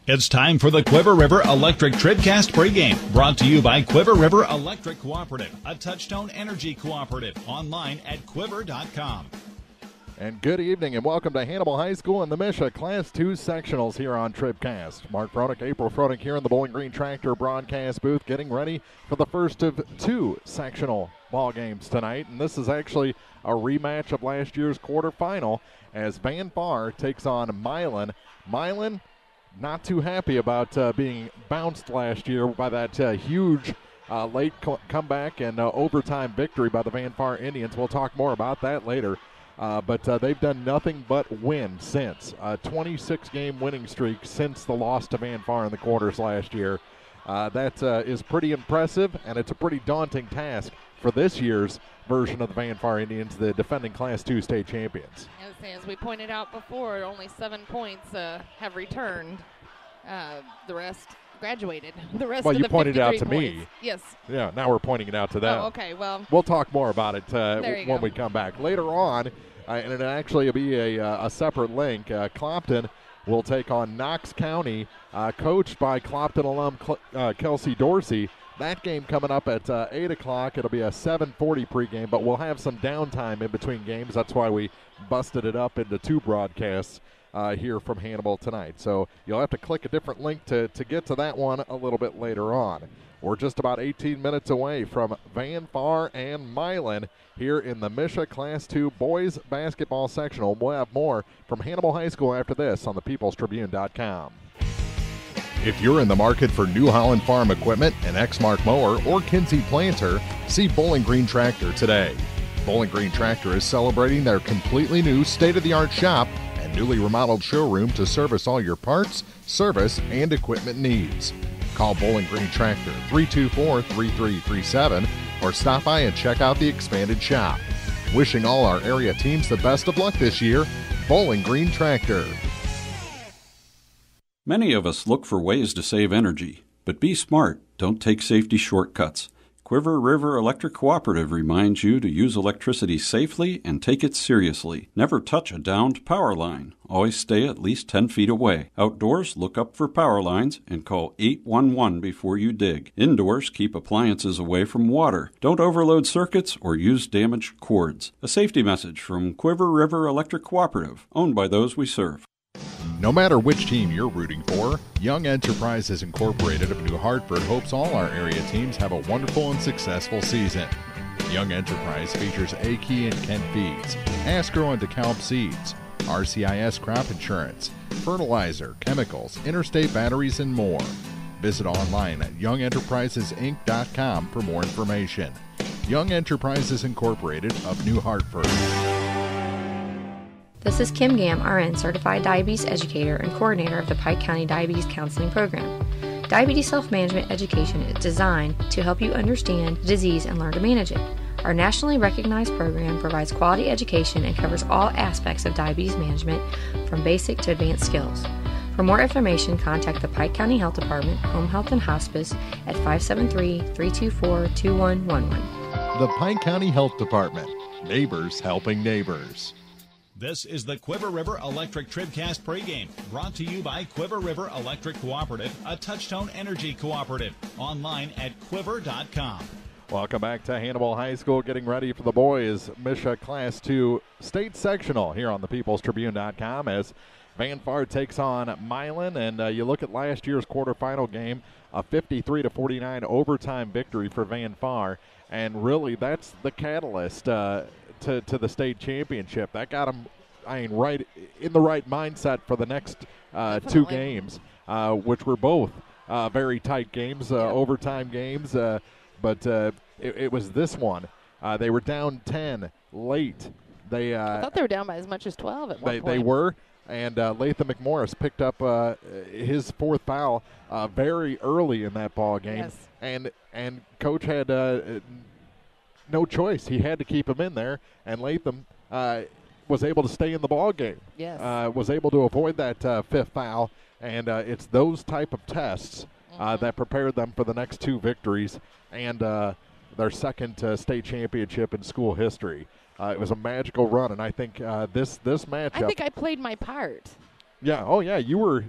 It's time for the Quiver River Electric TribCast pregame, brought to you by Quiver River Electric Cooperative, a Touchstone Energy cooperative, online at quiver.com. And good evening and welcome to Hannibal High School and the MSHSAA Class 2 Sectionals here on TribCast. Mark Fronick, April Fronick here in the Bowling Green Tractor broadcast booth, getting ready for the first of two sectional ball games tonight. And this is actually a rematch of last year's quarterfinal as Van Far takes on Milan. Milan not too happy about being bounced last year by that huge late comeback and overtime victory by the Van Far Indians. We'll talk more about that later. But they've done nothing but win since. A 26-game winning streak since the loss to Van Far in the quarters last year. That is pretty impressive, and it's a pretty daunting task for this year's version of the Van Far Indians, the defending Class 2 state champions. As we pointed out before, only 7 points have returned. The rest graduated. The rest well, of you the pointed it out to points. me. Yes. Yeah, now we're pointing it out to them. Oh, okay. Well, we'll talk more about it when we come back. Later on, and it'll actually be a separate link, Clopton will take on Knox County, coached by Clopton alum Kelsey Dorsey. That game coming up at 8 o'clock. It'll be a 7:40 pregame, but we'll have some downtime in between games. That's why we busted it up into 2 broadcasts here from Hannibal tonight. So you'll have to click a different link to get to that one a little bit later on. We're just about 18 minutes away from Van Far and Milan here in the MSHSAA Class 2 Boys Basketball Sectional. We'll have more from Hannibal High School after this on thepeoplestribune.com. If you're in the market for New Holland Farm equipment, an Exmark mower, or Kinsey planter, see Bowling Green Tractor today. Bowling Green Tractor is celebrating their completely new state-of-the-art shop and newly remodeled showroom to service all your parts, service, and equipment needs. Call Bowling Green Tractor 324-3337 or stop by and check out the expanded shop. Wishing all our area teams the best of luck this year, Bowling Green Tractor. Many of us look for ways to save energy, but be smart. Don't take safety shortcuts. Quiver River Electric Cooperative reminds you to use electricity safely and take it seriously. Never touch a downed power line. Always stay at least 10 feet away. Outdoors, look up for power lines and call 811 before you dig. Indoors, keep appliances away from water. Don't overload circuits or use damaged cords. A safety message from Quiver River Electric Cooperative, owned by those we serve. No matter which team you're rooting for, Young Enterprises Incorporated of New Hartford hopes all our area teams have a wonderful and successful season. Young Enterprise features A-Key and Kent Feeds, Asgrow and DeKalb Seeds, RCIS Crop Insurance, fertilizer, chemicals, interstate batteries, and more. Visit online at youngenterprisesinc.com for more information. Young Enterprises Incorporated of New Hartford. This is Kim Gam, RN, Certified Diabetes Educator and Coordinator of the Pike County Diabetes Counseling Program. Diabetes self-management education is designed to help you understand the disease and learn to manage it. Our nationally recognized program provides quality education and covers all aspects of diabetes management, from basic to advanced skills. For more information, contact the Pike County Health Department, Home Health and Hospice at 573-324-2111. The Pike County Health Department. Neighbors helping neighbors. This is the Quiver River Electric TribCast pregame, brought to you by Quiver River Electric Cooperative, a Touchstone Energy cooperative, online at quiver.com. Welcome back to Hannibal High School, getting ready for the boys' MSHSAA Class 2 State Sectional here on thepeoplestribune.com as Van Far takes on Milan. And you look at last year's quarterfinal game, a 53-49 overtime victory for Van Far. And really, that's the catalyst to the state championship. That got them, right in the right mindset for the next 2 games, which were both very tight games, overtime games. But it was this one. They were down 10 late. I thought they were down by as much as 12 at one point. They were, and Latham McMorris picked up his 4th foul very early in that ball game. Yes. And Coach had no choice. He had to keep him in there, and Latham was able to stay in the ball game. Yes. Was able to avoid that 5th foul, and it's those type of tests that prepared them for the next 2 victories and their second state championship in school history. It was a magical run, and I think this matchup. I think I played my part. Yeah. Oh, yeah. You were.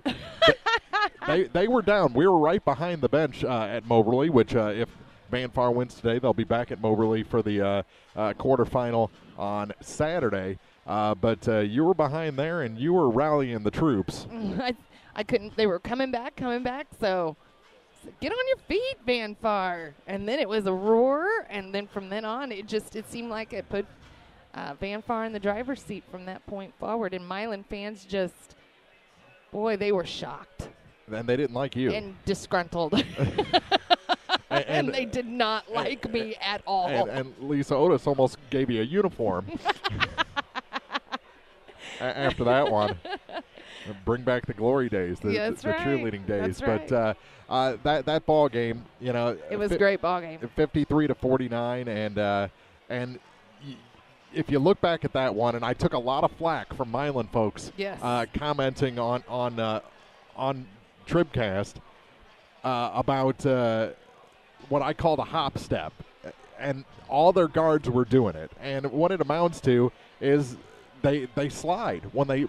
they were down. We were right behind the bench at Moberly, which if Van Far wins today, they'll be back at Moberly for the quarterfinal on Saturday. But you were behind there, and you were rallying the troops. I couldn't. They were coming back. So get on your feet, Van Far. And then it was a roar, and then from then on, it seemed like it put Van Far in the driver's seat from that point forward. And Milan fans just, boy, they were shocked. And they didn't like you. And disgruntled. and they did not like me at all. And Lisa Otis almost gave you a uniform after that one. Bring back the glory days, the cheerleading days. That's right. But that ball game, it was a great ball game. 53-49, and if you look back at that one, and I took a lot of flack from Milan folks, commenting on TribCast about what I call the hop step, and all their guards were doing it. And what it amounts to is they slide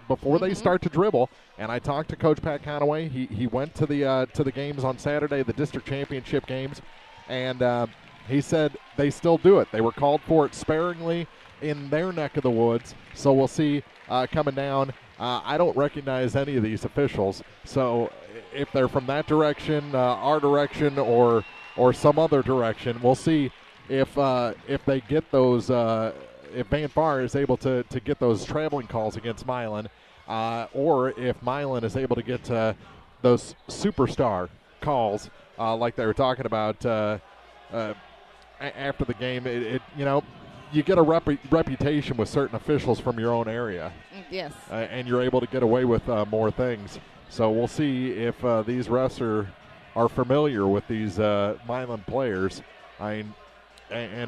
before they start to dribble. And I talked to Coach Pat Conaway. He went to the games on Saturday, the district championship games, and he said they still do it. They were called for it sparingly in their neck of the woods. So we'll see coming down. I don't recognize any of these officials. So if they're from that direction, our direction, or some other direction, we'll see if they get those. If Van Far is able to get those traveling calls against Milan, or if Milan is able to get those superstar calls like they were talking about after the game. You get a reputation with certain officials from your own area. Yes. And you're able to get away with more things. So we'll see if these refs are familiar with these Milan players. And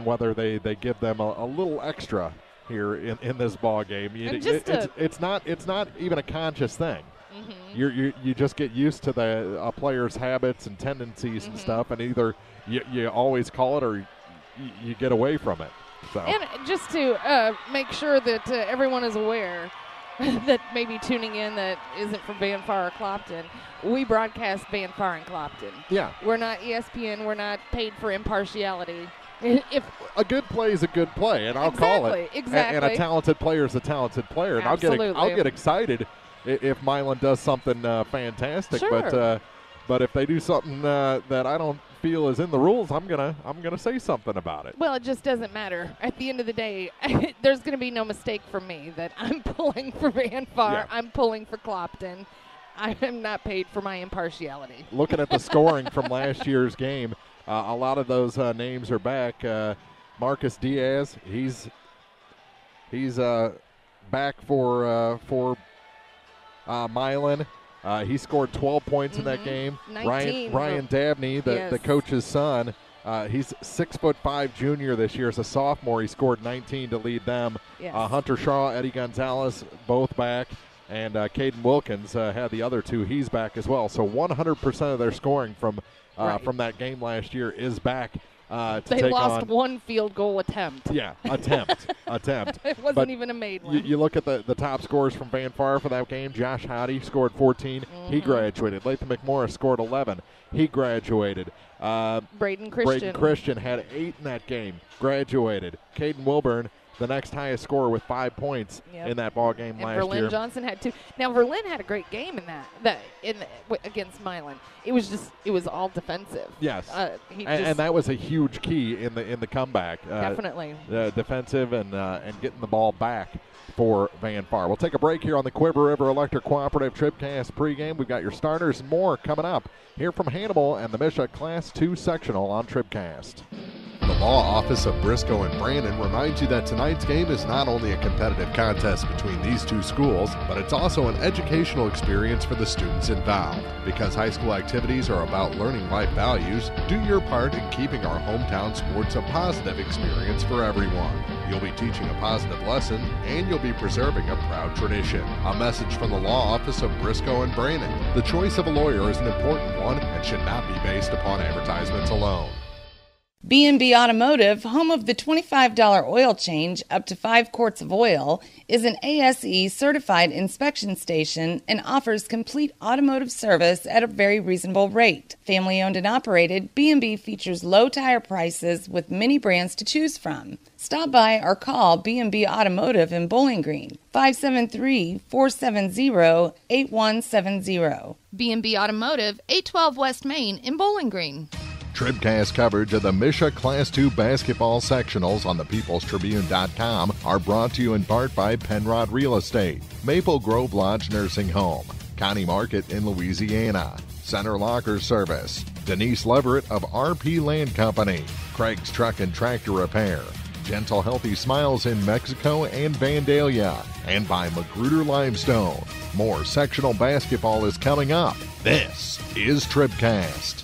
whether they give them a little extra here in this ball game. It's not even a conscious thing. Mm-hmm. You just get used to a player's habits and tendencies and stuff, and either you always call it or you get away from it. So. And just to make sure that everyone is aware that maybe tuning in that isn't from Van Far or Clopton, we broadcast Van Far and Clopton. Yeah. We're not ESPN. We're not paid for impartiality. If a good play is a good play, and I'll call it. Exactly. And a talented player is a talented player. And Absolutely. I'll get excited if Milan does something fantastic. Sure. But if they do something that I don't feel is in the rules, I'm gonna say something about it. Well, it just doesn't matter. At the end of the day, there's going to be no mistake for me that I'm pulling for Van Far. Yeah. I'm pulling for Clopton. I am not paid for my impartiality. Looking at the scoring from last year's game, a lot of those names are back. Marcus Diaz, he's back for Milan. He scored 12 points in that game. 19. Ryan Dabney, the coach's son, he's 6'5" junior this year. As a sophomore, he scored 19 to lead them. Yes. Hunter Shaw, Eddie Gonzalez, both back. And Caden Wilkins had the other two. He's back as well. So 100% of their scoring from that game last year is back to they take on. They lost one field goal attempt. Yeah, attempt. It wasn't even a made one. You look at the top scorers from Van Far for that game. Josh Howdy scored 14. Mm-hmm. He graduated. Latham McMorris scored 11. He graduated. Braden Christian had 8 in that game. Graduated. Caden Wilburn, the next highest scorer with 5 points in that ball game last year. And Verlin Johnson had 2. Now Verlin had a great game against Milan. It was all defensive. Yes, and that was a huge key in the comeback. Definitely defensive and getting the ball back for Van Far. We'll take a break here on the Quiver River Electric Cooperative TribCast pregame. We've got your starters and more coming up here from Hannibal and the MSHSAA Class 2 Sectional on TribCast. The Law Office of Briscoe and Brandon reminds you that tonight's game is not only a competitive contest between these two schools, but it's also an educational experience for the students involved. Because high school activities are about learning life values, do your part in keeping our hometown sports a positive experience for everyone. You'll be teaching a positive lesson, and you'll be preserving a proud tradition. A message from the Law Office of Briscoe and Brandon. The choice of a lawyer is an important one and should not be based upon advertisements alone. B&B Automotive, home of the $25 oil change up to 5 quarts of oil, is an ASE certified inspection station and offers complete automotive service at a very reasonable rate. Family owned and operated, B&B features low tire prices with many brands to choose from. Stop by or call B&B Automotive in Bowling Green, 573-470-8170. B&B Automotive, 812 West Main in Bowling Green. TribCast coverage of the MSHSAA Class II basketball sectionals on thepeoplestribune.com are brought to you in part by Penrod Real Estate, Maple Grove Lodge Nursing Home, County Market in Louisiana, Center Locker Service, Denise Leverett of RP Land Company, Craig's Truck and Tractor Repair, Gentle Healthy Smiles in Mexico and Vandalia, and by Magruder Limestone. More sectional basketball is coming up. This is TribCast.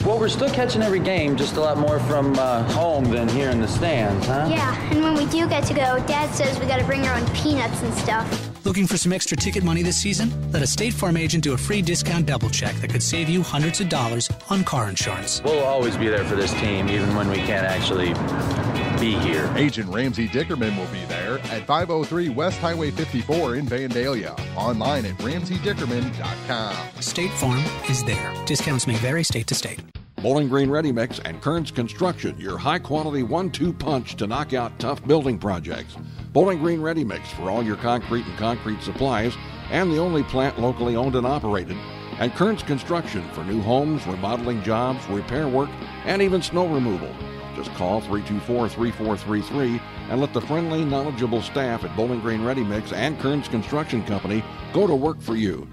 Well, we're still catching every game, just a lot more from home than here in the stands, huh? Yeah, and when we do get to go, Dad says we gotta bring our own peanuts and stuff. Looking for some extra ticket money this season? Let a State Farm agent do a free discount double check that could save you hundreds of dollars on car insurance. We'll always be there for this team, even when we can't actually be here. Agent Ramsey Dickerman will be there at 503 West Highway 54 in Vandalia. Online at RamseyDickerman.com. State Farm is there. Discounts may vary state to state. Bowling Green Ready Mix and Kearns Construction, your high-quality 1-2 punch to knock out tough building projects. Bowling Green Ready Mix for all your concrete and concrete supplies, and the only plant locally owned and operated. And Kearns Construction for new homes, remodeling jobs, repair work, and even snow removal. Just call 324-3433 and let the friendly, knowledgeable staff at Bowling Green Ready Mix and Kearns Construction Company go to work for you.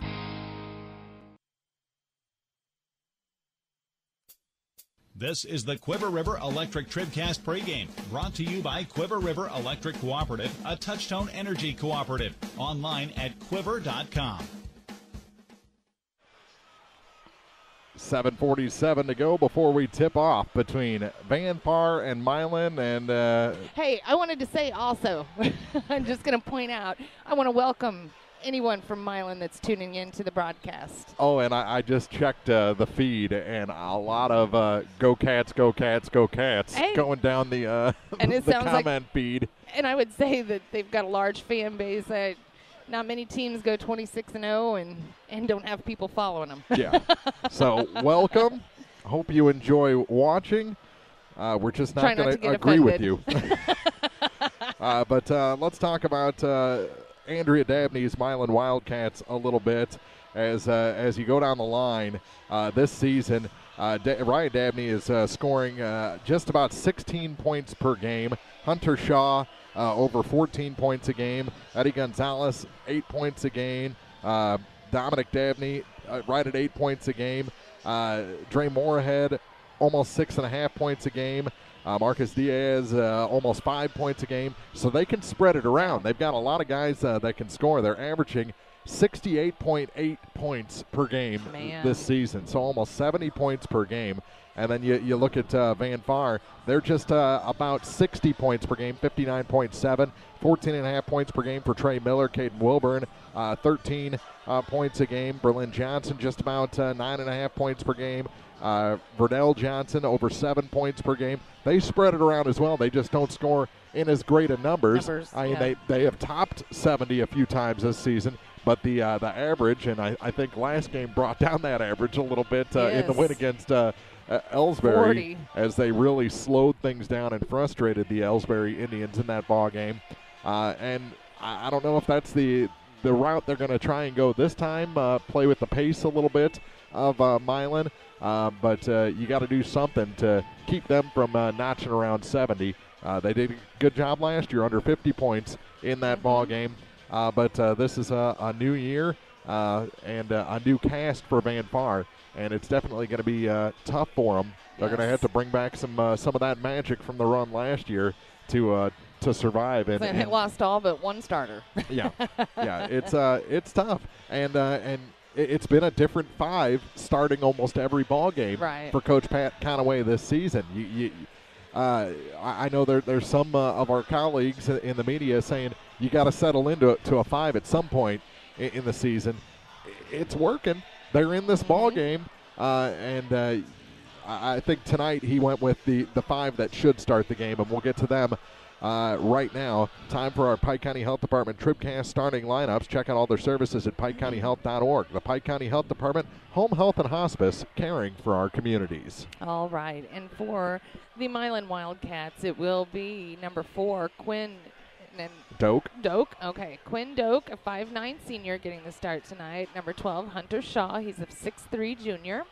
This is the Quiver River Electric TribCast pregame, brought to you by Quiver River Electric Cooperative, a Touchtone Energy cooperative. Online at quiver.com. 7:47 to go before we tip off between Van Far and Milan. And hey, I wanted to say also, I'm just going to point out, I want to welcome anyone from Milan that's tuning in to the broadcast. Oh, and I just checked the feed, and a lot of go Cats, go Cats, go Cats going down the and it the sounds comment feed. And I would say that they've got a large fan base. Not many teams go 26-0 and don't have people following them. Yeah. So welcome. Hope you enjoy watching. We're just not going to agree with you. But let's talk about Andrea Dabney's Milan Wildcats a little bit as you go down the line this season. Ryan Dabney is scoring just about 16 points per game. Hunter Shaw over 14 points a game. Eddie Gonzalez 8 points a game. Dominic Dabney right at 8 points a game. Dre Moorhead almost 6.5 points a game. Marcus Diaz almost 5 points a game. So they can spread it around. They've got a lot of guys that can score. They're averaging 68.8 points per game this season, so almost 70 points per game. And then you look at Van Far, they're just about 60 points per game, 59.7, 14.5 points per game for Trey Miller. Caden Wilburn, 13 points a game. Berlin Johnson just about 9.5 points per game. Verdell Johnson over 7 points per game. They spread it around as well. They just don't score in as great a numbers. I mean, they have topped 70 a few times this season. But the average, and I think last game brought down that average a little bit in the win against Ellsbury, as they really slowed things down and frustrated the Ellsbury Indians in that ball game. And I don't know if that's the route they're going to try and go this time, play with the pace a little bit of Milan. But you got to do something to keep them from notching around 70. They did a good job last year, under 50 points in that ball game. But this is a new year and a new cast for Van Far, and it's definitely going to be tough for them. They're going to have to bring back some of that magic from the run last year to survive. And they lost all but one starter. Yeah, it's tough, and it's been a different five starting almost every ball game for Coach Pat Conaway this season. I know there's some of our colleagues in the media saying you got to settle into a five at some point in the season. It's working. They're in this ball game, and I think tonight he went with the 5 that should start the game, and we'll get to them right now. Time for our Pike County Health Department TribCast starting lineups. Check out all their services at PikeCountyHealth.org. The Pike County Health Department, home health and hospice, caring for our communities. All right, and for the Milan Wildcats, it will be number 4, Quinn Doak. Okay. Quinn Doak, a 5'9" senior, getting the start tonight. Number 12, Hunter Shaw. He's a 6'3" junior.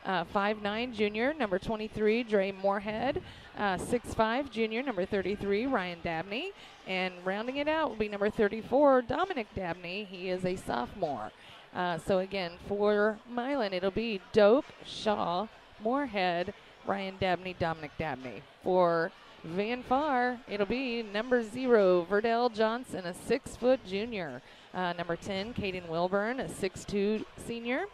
5'9" junior, number 23, Dre Moorhead. 6'5" junior, number 33, Ryan Dabney. And rounding it out will be number 34, Dominic Dabney. He is a sophomore. So again, for Milan, it'll be Doak, Shaw, Moorhead, Ryan Dabney, Dominic Dabney. For Van Far, it'll be number 0, Verdell Johnson, a 6-foot junior. Number 10, Caden Wilburn, a 6'2" senior.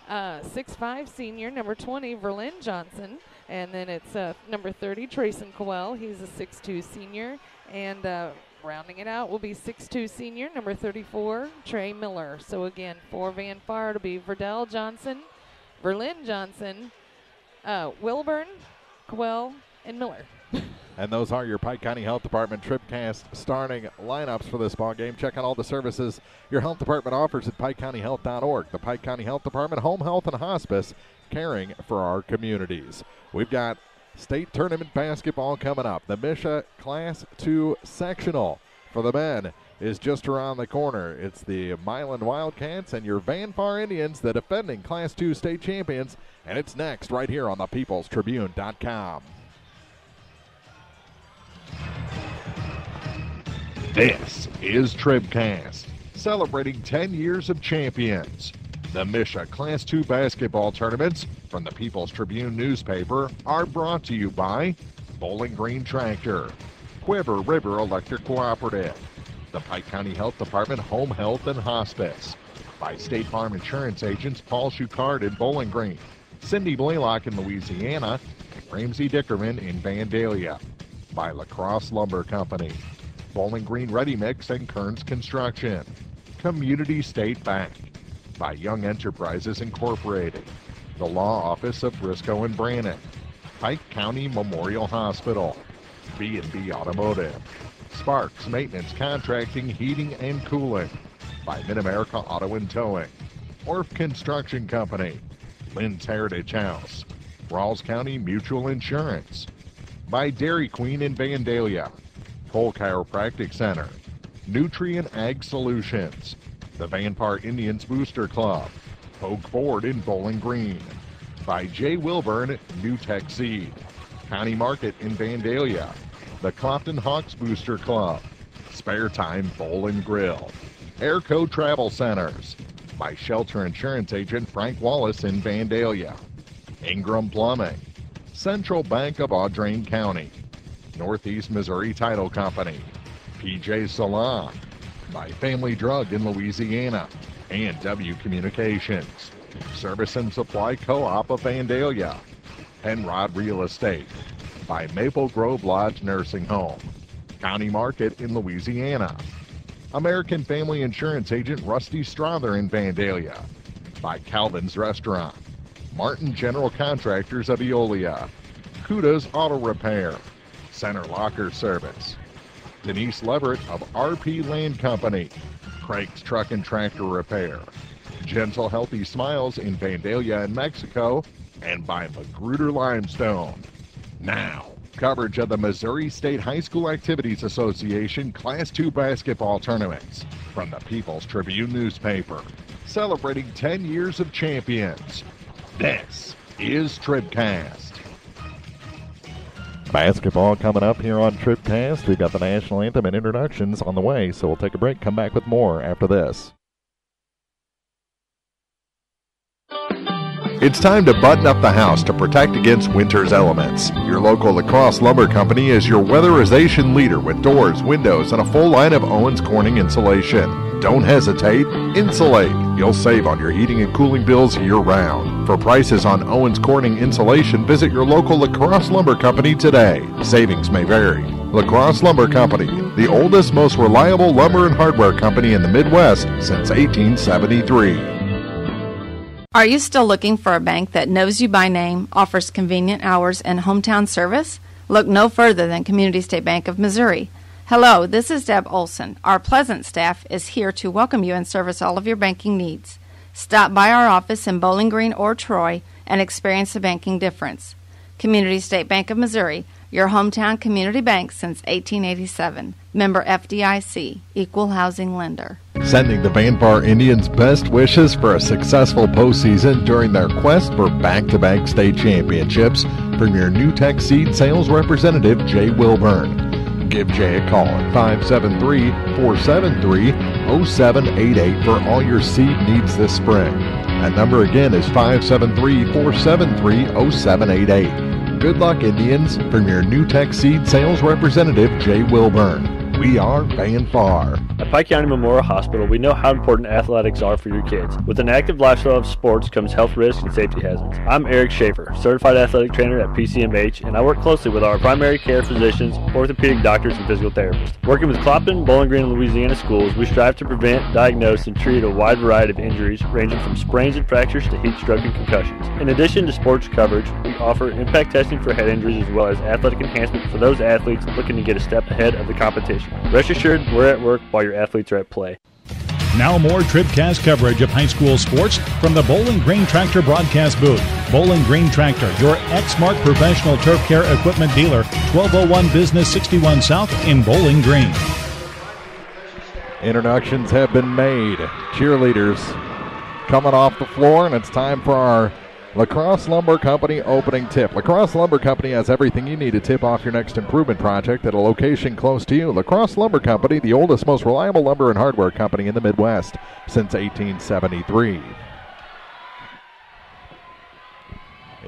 6'5" senior, number 20, Verlin Johnson. And then it's number 30, Trayson Cowell. He's a 6'2" senior. And rounding it out will be 6'2" senior, number 34, Trey Miller. So again, for Van Far, it'll be Verdell Johnson, Verlin Johnson, Wilburn, Cowell, and Miller. And those are your Pike County Health Department TribCast starting lineups for this ball game. Check out all the services your health department offers at PikeCountyHealth.org. The Pike County Health Department, home health and hospice, caring for our communities. We've got state tournament basketball coming up. The MSHSAA Class 2 Sectional for the men is just around the corner. It's the Milan Wildcats and your Van Far Indians, the defending Class 2 state champions. And it's next right here on the peoplestribune.com. This is TribCast, celebrating 10 years of champions. The MSHSAA Class 2 basketball tournaments from the People's Tribune newspaper are brought to you by Bowling Green Tractor, Quiver River Electric Cooperative, the Pike County Health Department Home Health and Hospice, by State Farm Insurance agents Paul Schuchard in Bowling Green, Cindy Blaylock in Louisiana, and Ramsey Dickerman in Vandalia, by La Crosse Lumber Company, Bowling Green Ready Mix and Kearns Construction, Community State Bank, by Young Enterprises Incorporated, the Law Office of Briscoe and Brannon, Pike County Memorial Hospital, B&B Automotive, Sparks Maintenance Contracting, Heating and Cooling, by Mid-America Auto and Towing, Orff Construction Company, Lynn's Heritage House, Rawls County Mutual Insurance, by Dairy Queen in Vandalia, Cole Chiropractic Center, Nutrient Ag Solutions, the Van Far Indians Booster Club, Hogue Ford in Bowling Green, by J. Wilburn, New Tech Seed, County Market in Vandalia, the Clopton Hawks Booster Club, Spare Time Bowl and Grill, Airco Travel Centers, by Shelter Insurance Agent Frank Wallace in Vandalia, Ingram Plumbing, Central Bank of Audrain County, Northeast Missouri Title Company, PJ Salon, by Family Drug in Louisiana, and W Communications, Service and Supply Co-op of Vandalia, Penrod Real Estate, by Maple Grove Lodge Nursing Home, County Market in Louisiana, American Family Insurance Agent Rusty Strother in Vandalia, by Calvin's Restaurant, Martin General Contractors of Eolia, Kuda's Auto Repair, Center Locker Service, Denise Leverett of RP Land Company, Craig's Truck and Tractor Repair, Gentle Healthy Smiles in Vandalia and Mexico, and by Magruder Limestone. Now, coverage of the Missouri State High School Activities Association Class 2 basketball tournaments from the People's Tribune newspaper, celebrating 10 years of champions. This is TribCast. Basketball coming up here on TribCast. We've got the national anthem and introductions on the way, so we'll take a break, come back with more after this. It's time to button up the house to protect against winter's elements. Your local La Crosse Lumber Company is your weatherization leader with doors, windows, and a full line of Owens Corning insulation. Don't hesitate, insulate. You'll save on your heating and cooling bills year-round. For prices on Owens Corning insulation, visit your local La Crosse Lumber Company today. Savings may vary. La Crosse Lumber Company, the oldest, most reliable lumber and hardware company in the Midwest since 1873. Are you still looking for a bank that knows you by name, offers convenient hours, and hometown service? Look no further than Community State Bank of Missouri. Hello, this is Deb Olson. Our pleasant staff is here to welcome you and service all of your banking needs. Stop by our office in Bowling Green or Troy and experience the banking difference. Community State Bank of Missouri, your hometown community bank since 1887. Member FDIC, Equal Housing Lender. Sending the Vanpar Indians best wishes for a successful postseason during their quest for back-to-back state championships from your New Tech Seed sales representative, Jay Wilburn. Give Jay a call at 573-473-0788 for all your seed needs this spring. That number again is 573-473-0788. Good luck, Indians, from your New Tech Seed sales representative, Jay Wilburn. We are Vanpar. At Pike County Memorial Hospital, we know how important athletics are for your kids. With an active lifestyle of sports comes health risks and safety hazards. I'm Eric Schaefer, certified athletic trainer at PCMH, and I work closely with our primary care physicians, orthopedic doctors, and physical therapists. Working with Clopton, Bowling Green, and Louisiana schools, we strive to prevent, diagnose, and treat a wide variety of injuries, ranging from sprains and fractures to heat stroke and concussions. In addition to sports coverage, we offer impact testing for head injuries as well as athletic enhancement for those athletes looking to get a step ahead of the competition. Rest assured, we're at work while your athletes are at play. Now more TribCast coverage of high school sports from the Bowling Green Tractor broadcast booth. Bowling Green Tractor, your Exmark professional turf care equipment dealer, 1201 Business 61 South in Bowling Green. Introductions have been made. Cheerleaders coming off the floor, and it's time for our LaCrosse Lumber Company opening tip. LaCrosse Lumber Company has everything you need to tip off your next improvement project at a location close to you. LaCrosse Lumber Company, the oldest, most reliable lumber and hardware company in the Midwest since 1873.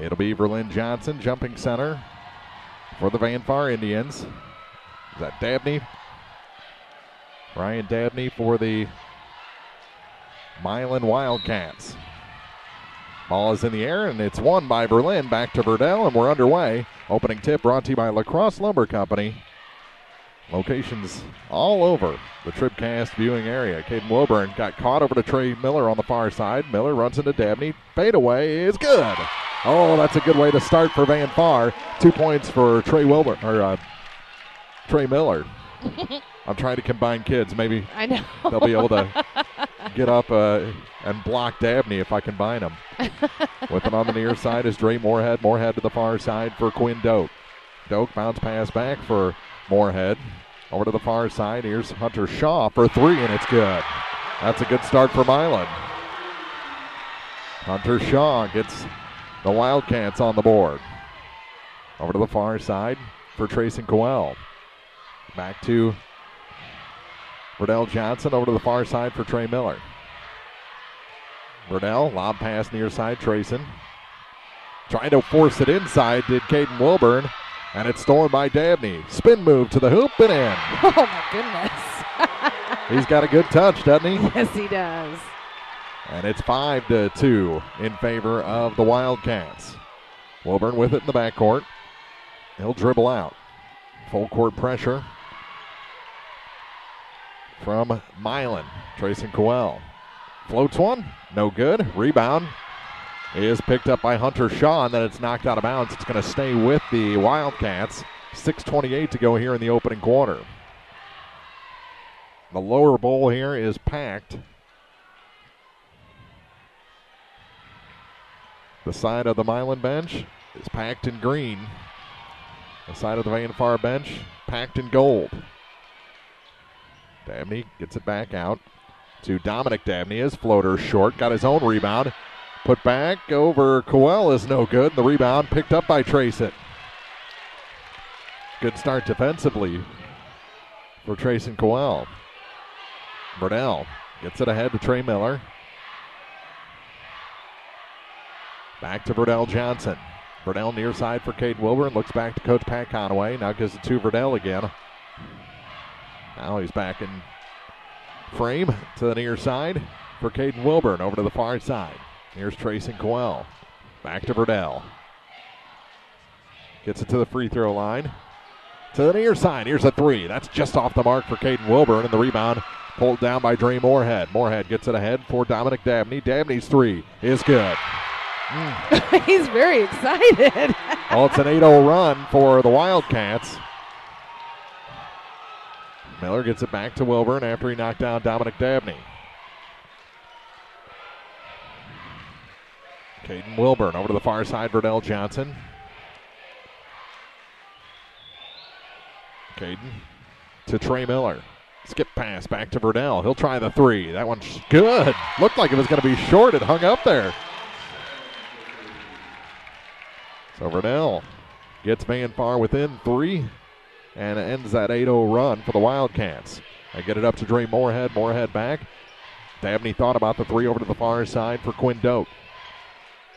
It'll be Verlin Johnson, jumping center for the Vanpar Indians. Is that Dabney? Ryan Dabney for the Milan Wildcats. Ball is in the air, and it's won by Berlin. Back to Verdell, and we're underway. Opening tip brought to you by LaCrosse Lumber Company. Locations all over the TribCast viewing area. Caden Wilburn got caught over to Trey Miller on the far side. Miller runs into Dabney. Fadeaway is good. Oh, that's a good way to start for Vanpar. 2 points for Trey Wilburn, or Trey Miller. I'm trying to combine kids. Maybe I know. They'll be able to get up and block Dabney if I combine them. With it on the near side is Dre Moorhead. Moorhead to the far side for Quinn Doak. Doak bounce pass back for Moorhead. Over to the far side. Here's Hunter Shaw for three, and it's good. That's a good start for Milan. Hunter Shaw gets the Wildcats on the board. Over to the far side for Trayson Coel. Back to Verdell Johnson. Over to the far side for Trey Miller. Verdell, lob pass near side, Trayson. Trying to force it inside, did Caden Wilburn, and it's stolen by Dabney. Spin move to the hoop and in. Oh, my goodness. He's got a good touch, doesn't he? Yes, he does. And it's 5-2 in favor of the Wildcats. Wilburn with it in the backcourt. He'll dribble out. Full court pressure from Milan. Trayson Coel floats one. No good. Rebound is picked up by Hunter Shaw, and then it's knocked out of bounds. It's going to stay with the Wildcats. 6:28 to go here in the opening quarter. The lower bowl here is packed. The side of the Milan bench is packed in green. The side of the Vanpar bench packed in gold. Dabney gets it back out to Dominic Dabney. His floater short, got his own rebound. Put back over Coel is no good. The rebound picked up by Trayson. Good start defensively for Trayson Coel. Verdell gets it ahead to Trey Miller. Back to Verdell Johnson. Verdell near side for Caden Wilburn. Looks back to Coach Pat Conaway. Now gives it to Verdell again. Now he's back in frame to the near side for Caden Wilburn. Over to the far side. Here's Trayson Coel. Back to Verdell. Gets it to the free throw line. To the near side. Here's a three. That's just off the mark for Caden Wilburn. And the rebound Pulled down by Dre Moorhead. Moorhead gets it ahead for Dominic Dabney. Dabney's three is good. He's very excited. Well, it's an 8-0 run for the Wildcats. Miller gets it back to Wilburn after he knocked down Dominic Dabney. Caden Wilburn over to the far side, Verdell Johnson. Caden to Trey Miller. Skip pass back to Verdell. He'll try the three. That one's good. Looked like it was going to be short. It hung up there. So Verdell gets Van Far within three and ends that 8-0 run for the Wildcats. They get it up to Dre Moorhead. Moorhead back. Dabney thought about the three over to the far side for Quinn Doak.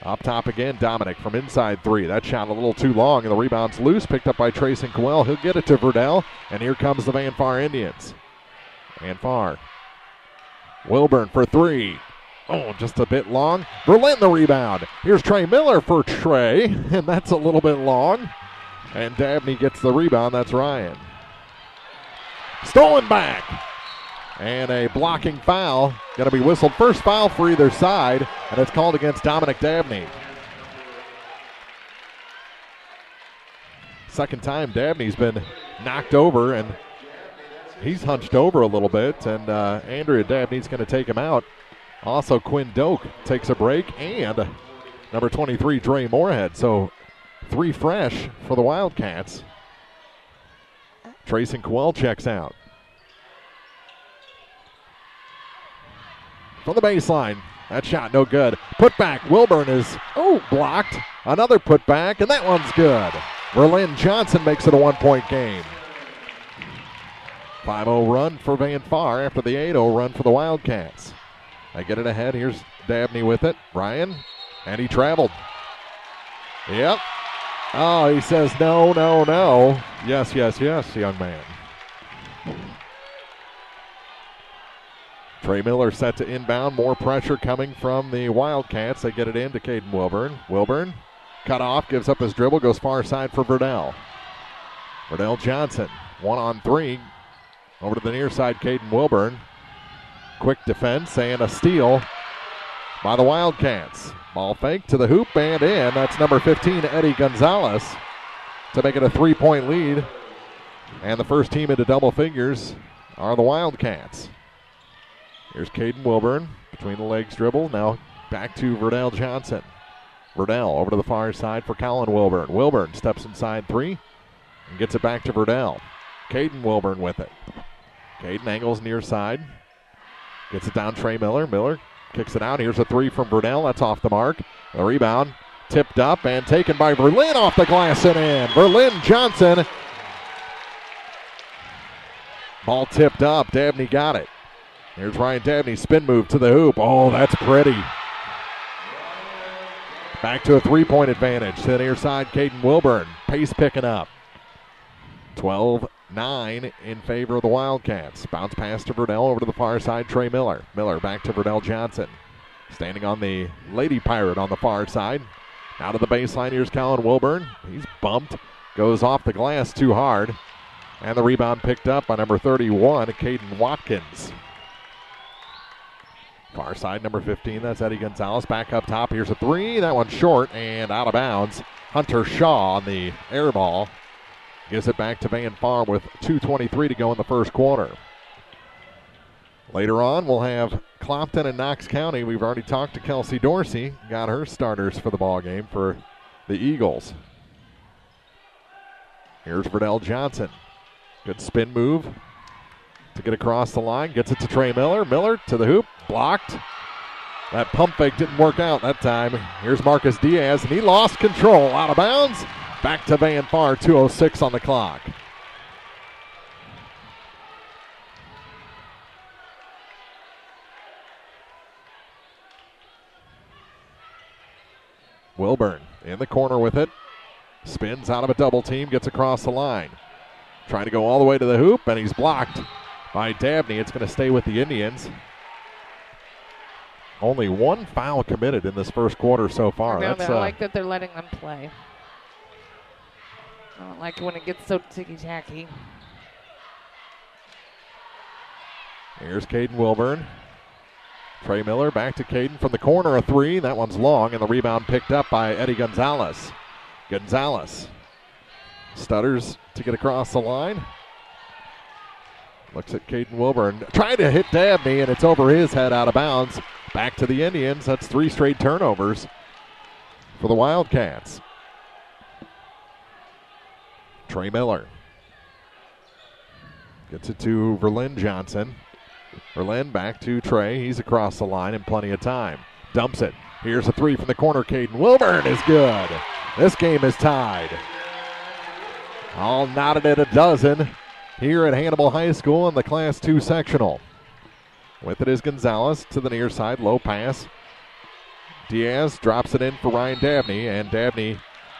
Up top again, Dominic from inside three. That shot a little too long, and the rebound's loose. Picked up by Trayson Coel. He'll get it to Verdell, and here comes the Van Far Indians. Van Far. Wilburn for three. Oh, just a bit long. Berlin the rebound. Here's Trey Miller for Trey, and that's a little bit long. And Dabney gets the rebound. That's Ryan. Stolen back. And a blocking foul. Going to be whistled. First foul for either side, and it's called against Dominic Dabney. Second time Dabney's been knocked over, and he's hunched over a little bit, and Andrea Dabney's going to take him out. Also, Quinn Doak takes a break, and number 23, Dre Moorhead. So, three fresh for the Wildcats. Trayson Coel checks out. From the baseline, that shot no good. Put back, Wilburn is blocked. Another put back, and that one's good. Verlin Johnson makes it a 1-point game. 5-0 run for Van Far after the 8-0 run for the Wildcats. They get it ahead. Here's Dabney with it. Ryan, and he traveled. Yep. Oh, he says no, no, no. Yes, yes, yes, young man. Trey Miller set to inbound. More pressure coming from the Wildcats. They get it in to Caden Wilburn. Wilburn, cut off, gives up his dribble, goes far side for Verdell. Verdell Johnson, 1-on-3. Over to the near side, Caden Wilburn. Quick defense and a steal by the Wildcats. Ball fake to the hoop and in. That's number 15, Eddie Gonzalez, to make it a 3-point lead. And the first team into double figures are the Wildcats. Here's Caden Wilburn, between the legs dribble. Now back to Verdell Johnson. Verdell over to the far side for Colin Wilburn. Wilburn steps inside three and gets it back to Verdell. Caden Wilburn with it. Caden angles near side. Gets it down Trey Miller. Miller kicks it out. Here's a three from Verdell. That's off the mark. The rebound tipped up and taken by Verlin off the glass and in. Verlin Johnson. Ball tipped up. Dabney got it. Here's Ryan Dabney, spin move to the hoop. Oh, that's pretty. Back to a 3-point advantage. To the near side, Caden Wilburn. Pace picking up. 12-9 in favor of the Wildcats. Bounce pass to Verdell over to the far side, Trey Miller. Miller back to Verdell Johnson. Standing on the Lady Pirate on the far side. Out of the baseline, here's Colin Wilburn. He's bumped. Goes off the glass too hard. And the rebound picked up by number 31, Caden Watkins. Far side, number 15, that's Eddie Gonzalez. Back up top, here's a three. That one's short and out of bounds. Hunter Shaw on the air ball. Gives it back to Van Far with 2:23 to go in the first quarter. Later on, we'll have Clopton and Knox County. We've already talked to Kelsey Dorsey. Got her starters for the ball game for the Eagles. Here's Verdell Johnson. Good spin move to get across the line. Gets it to Trey Miller. Miller to the hoop. Blocked. That pump fake didn't work out that time. Here's Marcus Diaz, and he lost control. Out of bounds. Back to Van Far. 2:06 on the clock. Wilburn in the corner with it. Spins out of a double team. Gets across the line. Trying to go all the way to the hoop, and he's blocked by Dabney. It's going to stay with the Indians. Only one foul committed in this first quarter so far. I like that they're letting them play. I don't like when it gets so ticky-tacky. Here's Caden Wilburn. Trey Miller back to Caden from the corner, a three. That one's long, and the rebound picked up by Eddie Gonzalez. Gonzalez stutters to get across the line. Looks at Caden Wilburn. Trying to hit Dabney, and it's over his head out of bounds. Back to the Indians. That's 3 straight turnovers for the Wildcats. Trey Miller gets it to Verlin Johnson. Verlin back to Trey. He's across the line in plenty of time. Dumps it. Here's a three from the corner. Caden Wilburn is good. This game is tied. All knotted at a dozen here at Hannibal High School in the Class 2 sectional. With it is Gonzalez to the near side. Low pass. Diaz drops it in for Ryan Dabney, and Dabney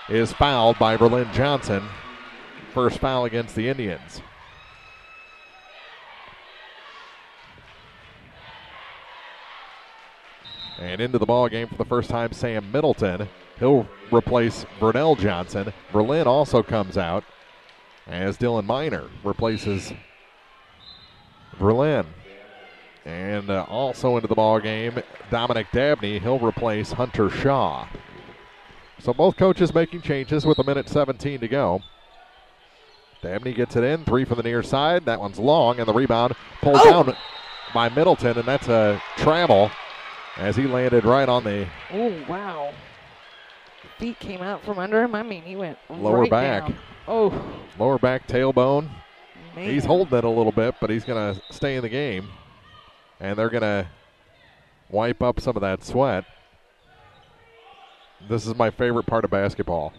is fouled by Verlin Johnson. First foul against the Indians. And into the ball game for the first time, Sam Middleton. He'll replace Vernell Johnson. Verlin also comes out as Dylan Miner replaces Verlin. And also into the ball game, Dominic Dabney. He'll replace Hunter Shaw. So both coaches making changes with 1:17 to go. Dabney gets it in, three from the near side. That one's long, and the rebound pulled down by Middleton, and that's a travel as he landed right on the... Oh, wow. Feet came out from under him. I mean, he went lower right back. Down. Oh. Lower back tailbone. Man. He's holding it a little bit, but he's going to stay in the game. And they're going to wipe up some of that sweat. This is my favorite part of basketball.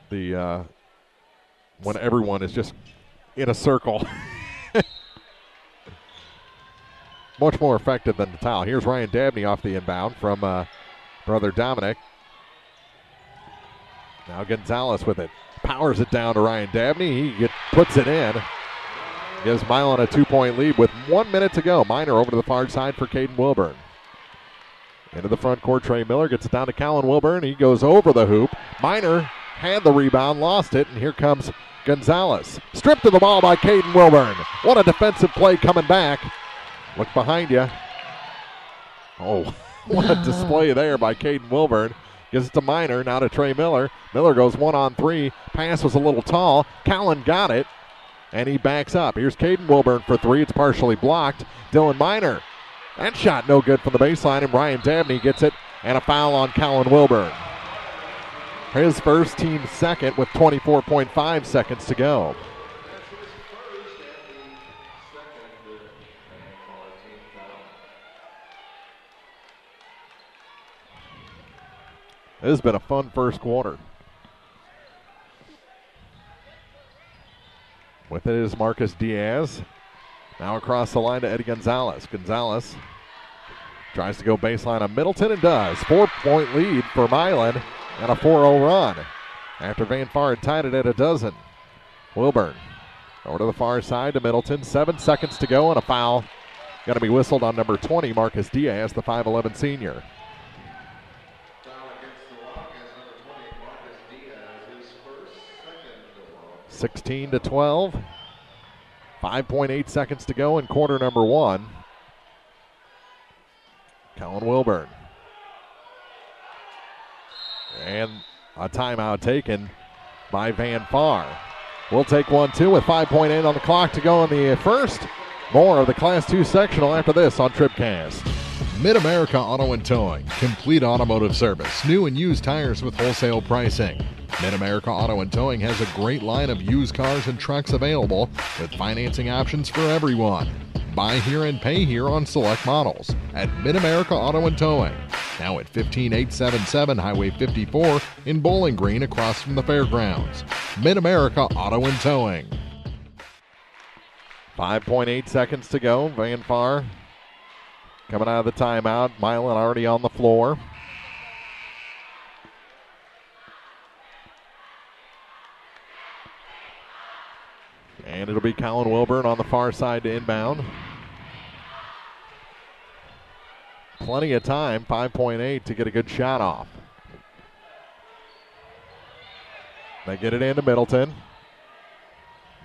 The when everyone is just in a circle. Much more effective than the towel. Here's Ryan Dabney off the inbound from brother Dominic. Now Gonzalez with it. Powers it down to Ryan Dabney. He puts it in. Gives Milan a 2-point lead with 1 minute to go. Miner over to the far side for Caden Wilburn. Into the front court, Trey Miller gets it down to Colin Wilburn. He goes over the hoop. Miner had the rebound, lost it, and here comes Gonzalez. Stripped of the ball by Caden Wilburn. What a defensive play coming back. Look behind you. Oh, what a display there by Caden Wilburn. Gives it to Miner, now to Trey Miller. Miller goes 1-on-3. Pass was a little tall. Callan got it, and he backs up. Here's Caden Wilburn for three. It's partially blocked. Dylan Miner. That shot no good from the baseline, and Ryan Dabney gets it, and a foul on Callan Wilburn. His first, team second, with 24.5 seconds to go. This has been a fun first quarter. With it is Marcus Diaz. Now across the line to Eddie Gonzalez. Gonzalez tries to go baseline on Middleton and does. 4-point lead for Milan and a 4-0 run after Van Far had tied it at a dozen. Wilburn over to the far side to Middleton. 7 seconds to go and a foul going to be whistled on number 20, Marcus Diaz, the 5'11 senior. (16 to 12). 5.8 seconds to go in quarter number one. Colin Wilburn. And a timeout taken by Van Far. We'll take 1-2 with 5.8 on the clock to go in the first. More of the Class 2 sectional after this on TribCast. Mid-America Auto and Towing. Complete automotive service. New and used tires with wholesale pricing. Mid-America Auto and Towing has a great line of used cars and trucks available with financing options for everyone. Buy here and pay here on select models at Mid-America Auto and Towing. Now at 15877 Highway 54 in Bowling Green across from the fairgrounds. Mid-America Auto and Towing. 5.8 seconds to go. Van Far coming out of the timeout. Milan already on the floor. And it'll be Colin Wilburn on the far side to inbound. Plenty of time, 5.8 to get a good shot off. They get it into Middleton.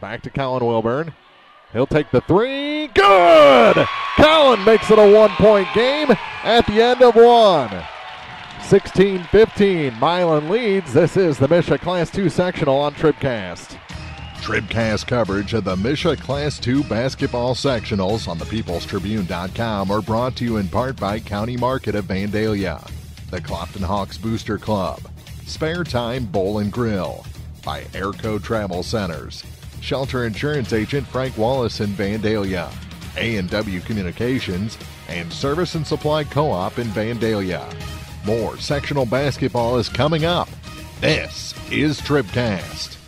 Back to Colin Wilburn. He'll take the three. Good! Collin makes it a 1-point game at the end of one. 16-15, Milan leads. This is the MSHSAA Class II Sectional on TribCast. TribCast coverage of the MSHSAA Class II Basketball Sectionals on thepeoplestribune.com are brought to you in part by County Market of Vandalia, the Clopton Hawks Booster Club, Spare Time Bowl and Grill, by Airco Travel Centers, Shelter Insurance Agent Frank Wallace in Vandalia, A&W Communications, and Service and Supply Co-op in Vandalia. More sectional basketball is coming up. This is TribCast.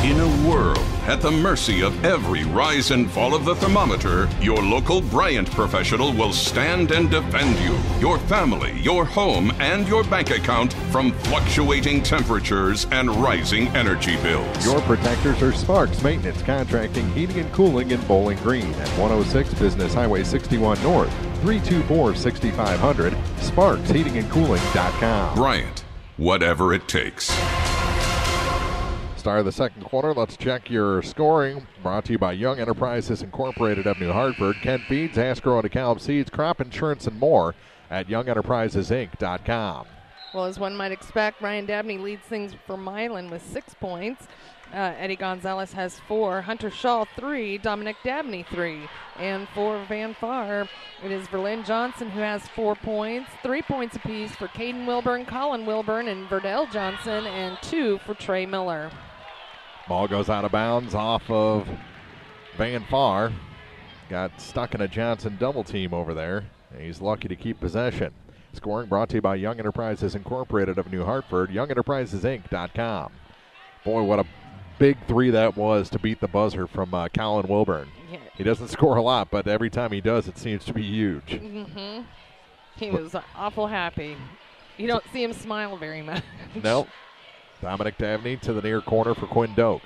In a world at the mercy of every rise and fall of the thermometer, your local Bryant professional will stand and defend you, your family, your home, and your bank account from fluctuating temperatures and rising energy bills. Your protectors are Sparks Maintenance, Contracting, Heating and Cooling in Bowling Green at 106 Business Highway 61 North, 324-6500, SparksHeatingandCooling.com. Bryant, whatever it takes. Start of the second quarter. Let's check your scoring. Brought to you by Young Enterprises Incorporated of New Hartford, Kent Feeds, Asgrow and DeKalb Seeds, Crop Insurance, and more at YoungEnterprisesInc.com. Well, as one might expect, Ryan Dabney leads things for Milan with 6 points. Eddie Gonzalez has 4, Hunter Shaw 3, Dominic Dabney 3. And for Van Far, it is Verlin Johnson who has 4 points, 3 points apiece for Caden Wilburn, Colin Wilburn, and Verdell Johnson, and 2 for Trey Miller. Ball goes out of bounds off of Van Far. Got stuck in a Johnson double team over there. And he's lucky to keep possession. Scoring brought to you by Young Enterprises Incorporated of New Hartford, YoungEnterprisesInc.com. Boy, what a big three that was to beat the buzzer from Colin Wilburn. Yeah. He doesn't score a lot, but every time he does, it seems to be huge. Mm-hmm. He was awful happy. You don't see him smile very much. Nope. Dominic Dabney to the near corner for Quinn Doak.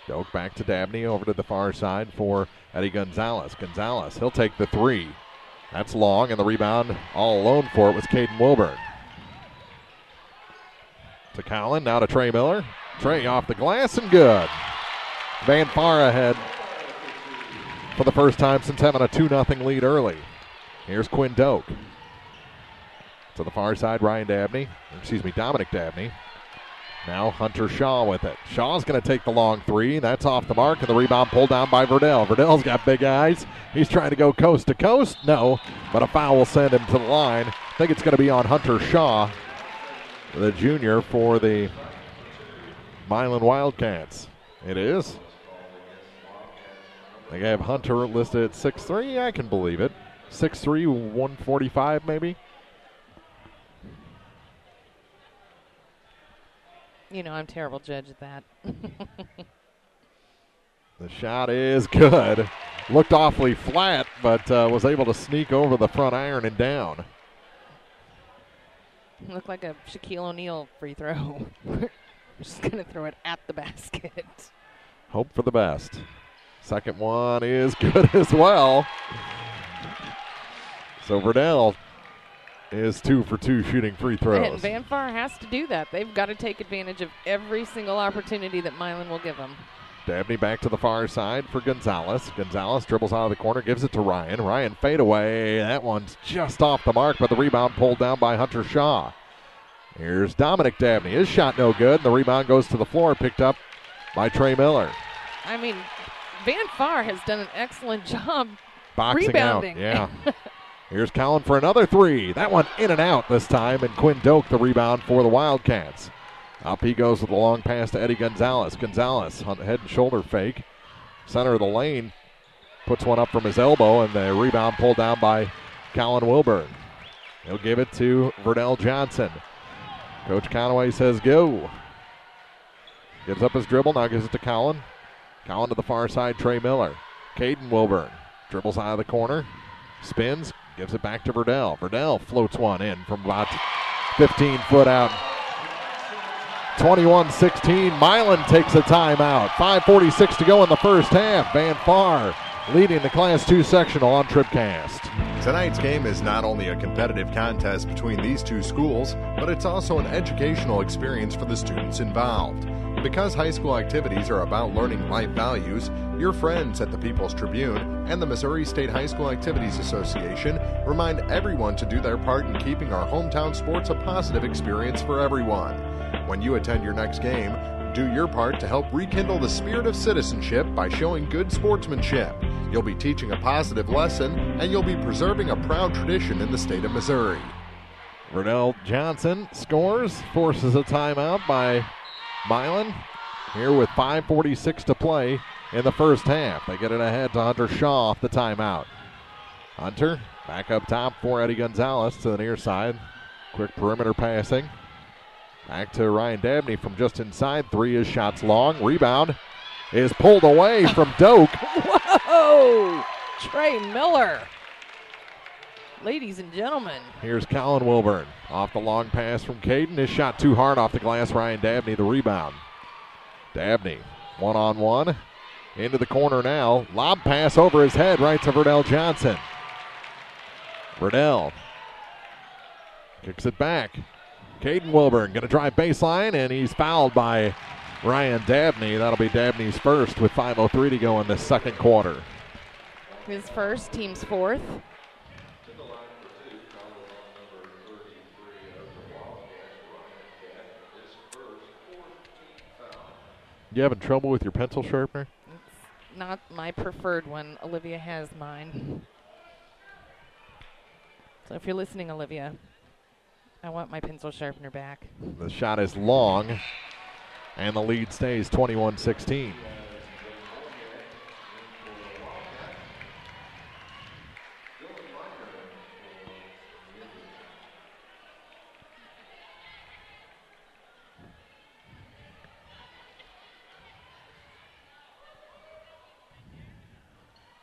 Doak back to Dabney, over to the far side for Eddie Gonzalez. Gonzalez, he'll take the three. That's long, and the rebound all alone for it was Caden Wilburn. To Colin, now to Trey Miller. Trey off the glass and good. Van Far ahead for the first time since having a 2-0 lead early. Here's Quinn Doak. To the far side, Dominic Dabney. Now Hunter Shaw with it. Shaw's going to take the long three. That's off the mark, and the rebound pulled down by Verdell. Verdell's got big eyes. He's trying to go coast to coast. No, but a foul will send him to the line. I think it's going to be on Hunter Shaw, the junior for the Milan Wildcats. It is. They have Hunter listed at 6'3". I can believe it. 6'3", 145 maybe. You know, I'm a terrible judge at that. The shot is good. Looked awfully flat, but was able to sneak over the front iron and down. Looked like a Shaquille O'Neal free throw. Just going to throw it at the basket. Hope for the best. Second one is good as well. So Verdell is 2 for 2 shooting free throws. And Van Far has to do that. They've got to take advantage of every single opportunity that Milan will give them. Dabney back to the far side for Gonzalez. Gonzalez dribbles out of the corner, gives it to Ryan. Ryan fade away. That one's just off the mark, but the rebound pulled down by Hunter Shaw. Here's Dominic Dabney. His shot no good. The rebound goes to the floor, picked up by Trey Miller. I mean, Van Far has done an excellent job boxing rebounding. Out. Yeah. Here's Collin for another three. That one in and out this time, and Quinn Doak the rebound for the Wildcats. Up he goes with a long pass to Eddie Gonzalez. Gonzalez on the head and shoulder fake. Center of the lane. Puts one up from his elbow, and the rebound pulled down by Colin Wilburn. He'll give it to Verdell Johnson. Coach Conaway says go. Gives up his dribble, now gives it to Colin. Colin to the far side, Trey Miller. Caden Wilburn dribbles out of the corner. Spins, gives it back to Verdell. Verdell floats one in from about 15 foot out. 21-16, Milan takes a timeout. 5:46 to go in the first half. Van Far leading the Class II sectional on TribCast. Tonight's game is not only a competitive contest between these two schools, but it's also an educational experience for the students involved. Because high school activities are about learning life values, your friends at the People's Tribune and the Missouri State High School Activities Association remind everyone to do their part in keeping our hometown sports a positive experience for everyone. When you attend your next game, do your part to help rekindle the spirit of citizenship by showing good sportsmanship. You'll be teaching a positive lesson, and you'll be preserving a proud tradition in the state of Missouri. Vernell Johnson scores, forces a timeout by Milan here with 5:46 to play in the first half. They get it ahead to Hunter Shaw off the timeout. Hunter back up top for Eddie Gonzalez to the near side. Quick perimeter passing. Back to Ryan Dabney from just inside. 3 is shots long. Rebound is pulled away from Doak. Whoa! Trey Miller. Ladies and gentlemen. Here's Colin Wilburn off the long pass from Caden. His shot too hard off the glass. Ryan Dabney the rebound. Dabney one-on-one. Into the corner now. Lob pass over his head right to Vernell Johnson. Vernell kicks it back. Caden Wilburn going to drive baseline, and he's fouled by Ryan Dabney. That'll be Dabney's first with 5:03 to go in the second quarter. His first, team's fourth. You having trouble with your pencil sharpener? It's not my preferred one. Olivia has mine. So if you're listening, Olivia, I want my pencil sharpener back. The shot is long, and the lead stays 21-16.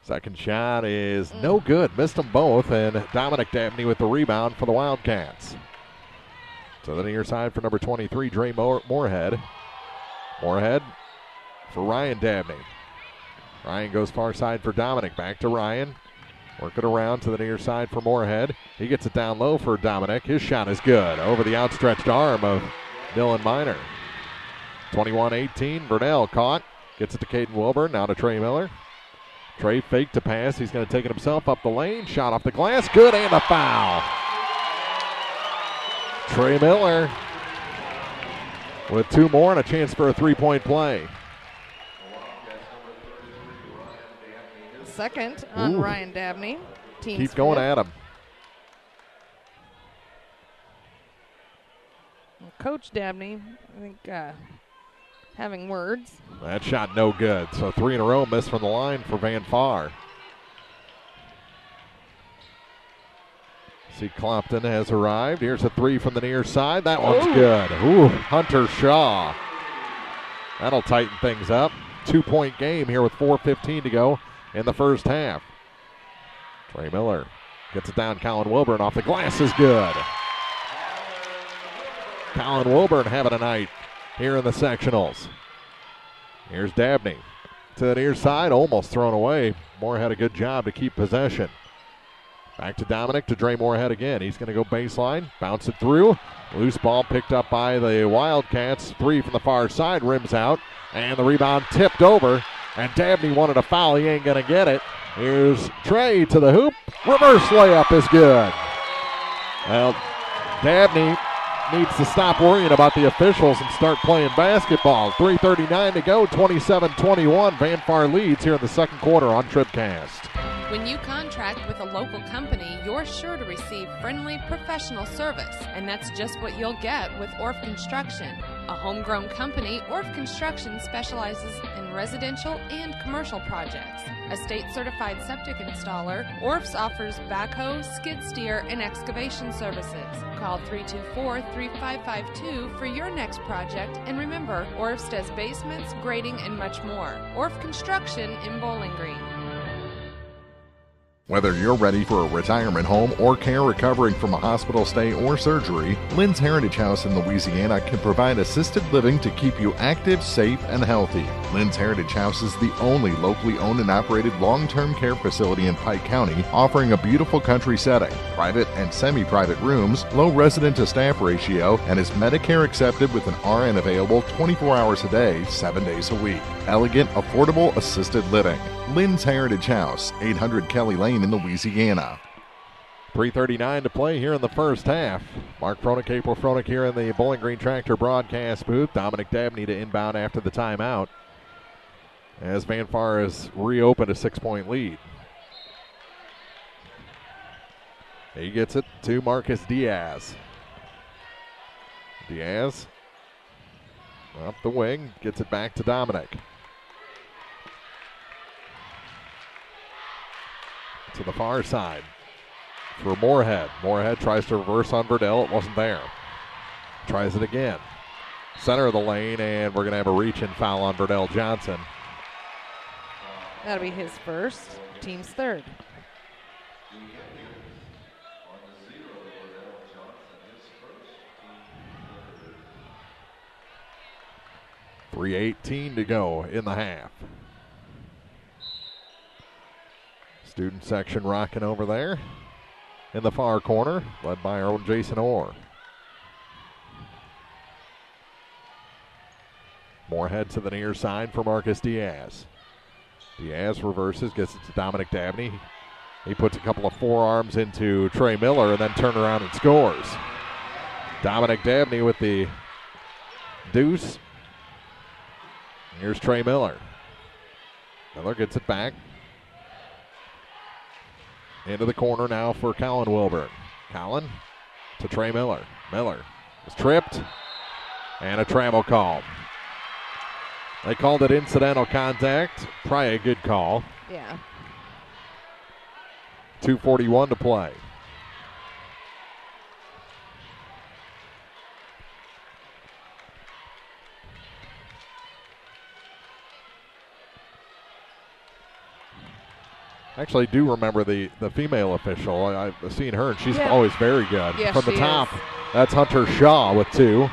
Second shot is no good. Missed them both, and Dominic Dabney with the rebound for the Wildcats. To the near side for number 23, Dre Moorhead. Moorhead for Ryan Dabney. Ryan goes far side for Dominic. Back to Ryan. Work it around to the near side for Moorhead. He gets it down low for Dominic. His shot is good over the outstretched arm of Dylan Miner. 21-18. Vernell caught. Gets it to Caden Wilburn. Now to Trey Miller. Trey fake to pass. He's going to take it himself up the lane. Shot off the glass. Good, and a foul. Trey Miller with 2 more and a chance for a 3-point play. Second on Ryan Dabney. Keep going at him. Coach Dabney, I think, having words. That shot no good. So 3 in a row missed from the line for Van Far. See, Clopton has arrived. Here's a 3 from the near side. That one's good. Ooh, Hunter Shaw. That'll tighten things up. 2-point game here with 4:15 to go in the first half. Trey Miller gets it down. Colin Wilburn off the glass is good. Colin Wilburn having a night here in the sectionals. Here's Dabney to the near side, almost thrown away. Moore had a good job to keep possession. Back to Dominic to Dre Moorhead again. He's going to go baseline, bounce it through. Loose ball picked up by the Wildcats. 3 from the far side, rims out, and the rebound tipped over. And Dabney wanted a foul. He ain't going to get it. Here's Trey to the hoop. Reverse layup is good. Well, Dabney needs to stop worrying about the officials and start playing basketball. 3:39 to go, 27-21. Van Far leads here in the second quarter on TribCast. When you contract with a local company, you're sure to receive friendly, professional service, and that's just what you'll get with Orff Construction. A homegrown company, Orff Construction specializes in residential and commercial projects. A state-certified septic installer, Orff's offers backhoe, skid steer, and excavation services. Call 324-3552 for your next project, and remember, Orff's does basements, grading, and much more. Orff Construction in Bowling Green. Whether you're ready for a retirement home or care recovering from a hospital stay or surgery, Lynn's Heritage House in Louisiana can provide assisted living to keep you active, safe, and healthy. Lynn's Heritage House is the only locally owned and operated long-term care facility in Pike County, offering a beautiful country setting, private and semi-private rooms, low resident-to-staff ratio, and is Medicare accepted with an RN available 24 hours a day, 7 days a week. Elegant, affordable, assisted living. Lynn's Heritage House, 800 Kelly Lane in Louisiana. 3:39 to play here in the first half. Mark Froelich, April Froelich here in the Bowling Green Tractor broadcast booth. Dominic Dabney to inbound after the timeout, as Van Far has reopened a 6-point lead. He gets it to Marcus Diaz. Diaz up the wing, gets it back to Dominic. To the far side for Moorhead. Moorhead tries to reverse on Verdell. It wasn't there. Tries it again. Center of the lane, and we're going to have a reach-in foul on Verdell Johnson. That'll be his first, team's third. .318 to go in the half. Student section rocking over there in the far corner, led by our own Jason Orr. Moorhead to the near side for Marcus Diaz. Diaz reverses, gets it to Dominic Dabney. He puts a couple of forearms into Trey Miller and then turns around and scores. Dominic Dabney with the deuce. Here's Trey Miller. Miller gets it back. Into the corner now for Colin Wilburn. Colin to Trey Miller. Miller is tripped, and a travel call. They called it incidental contact. Probably a good call. Yeah. 2:41 to play. I actually do remember the female official. I've seen her, and she's always very good. Yes, from the top, is. That's Hunter Shaw with 2.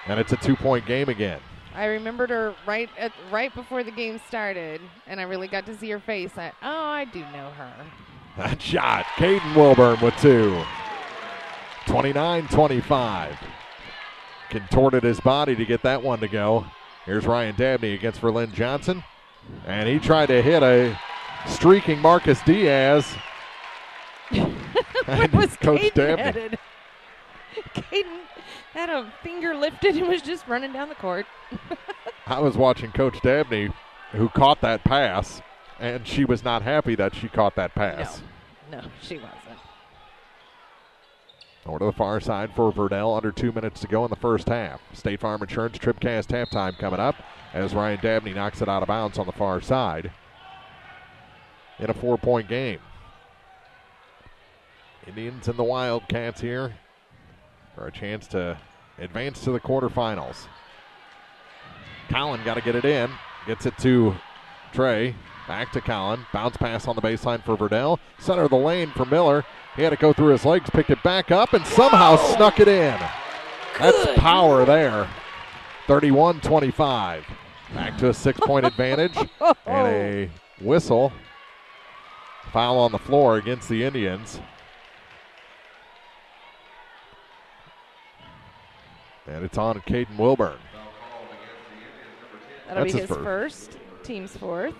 And it's a 2-point game again. I remembered her right before the game started, and I really got to see her face. I do know her. That shot, Caden Wilburn with 2. 29-25. Contorted his body to get that one to go. Here's Ryan Dabney against Verlin Johnson. And he tried to hit a streaking Marcus Diaz. Where was Coach Dabney headed? Caden had a finger lifted and was just running down the court. I was watching Coach Dabney, who caught that pass, and she was not happy that she caught that pass. No, she wasn't. Over to the far side for Verdell. Under 2 minutes to go in the first half. State Farm Insurance TribCast halftime coming up as Ryan Dabney knocks it out of bounds on the far side in a 4-point game. Indians and the Wildcats here for a chance to advance to the quarterfinals. Collin got to get it in. Gets it to Trey. Back to Collin. Bounce pass on the baseline for Verdell. Center of the lane for Miller. He had to go through his legs, picked it back up, and somehow snuck it in. That's power there. 31-25. Back to a 6-point advantage. And a whistle. Foul on the floor against the Indians. And it's on Caden Wilburn. That'll be his first. Team's fourth.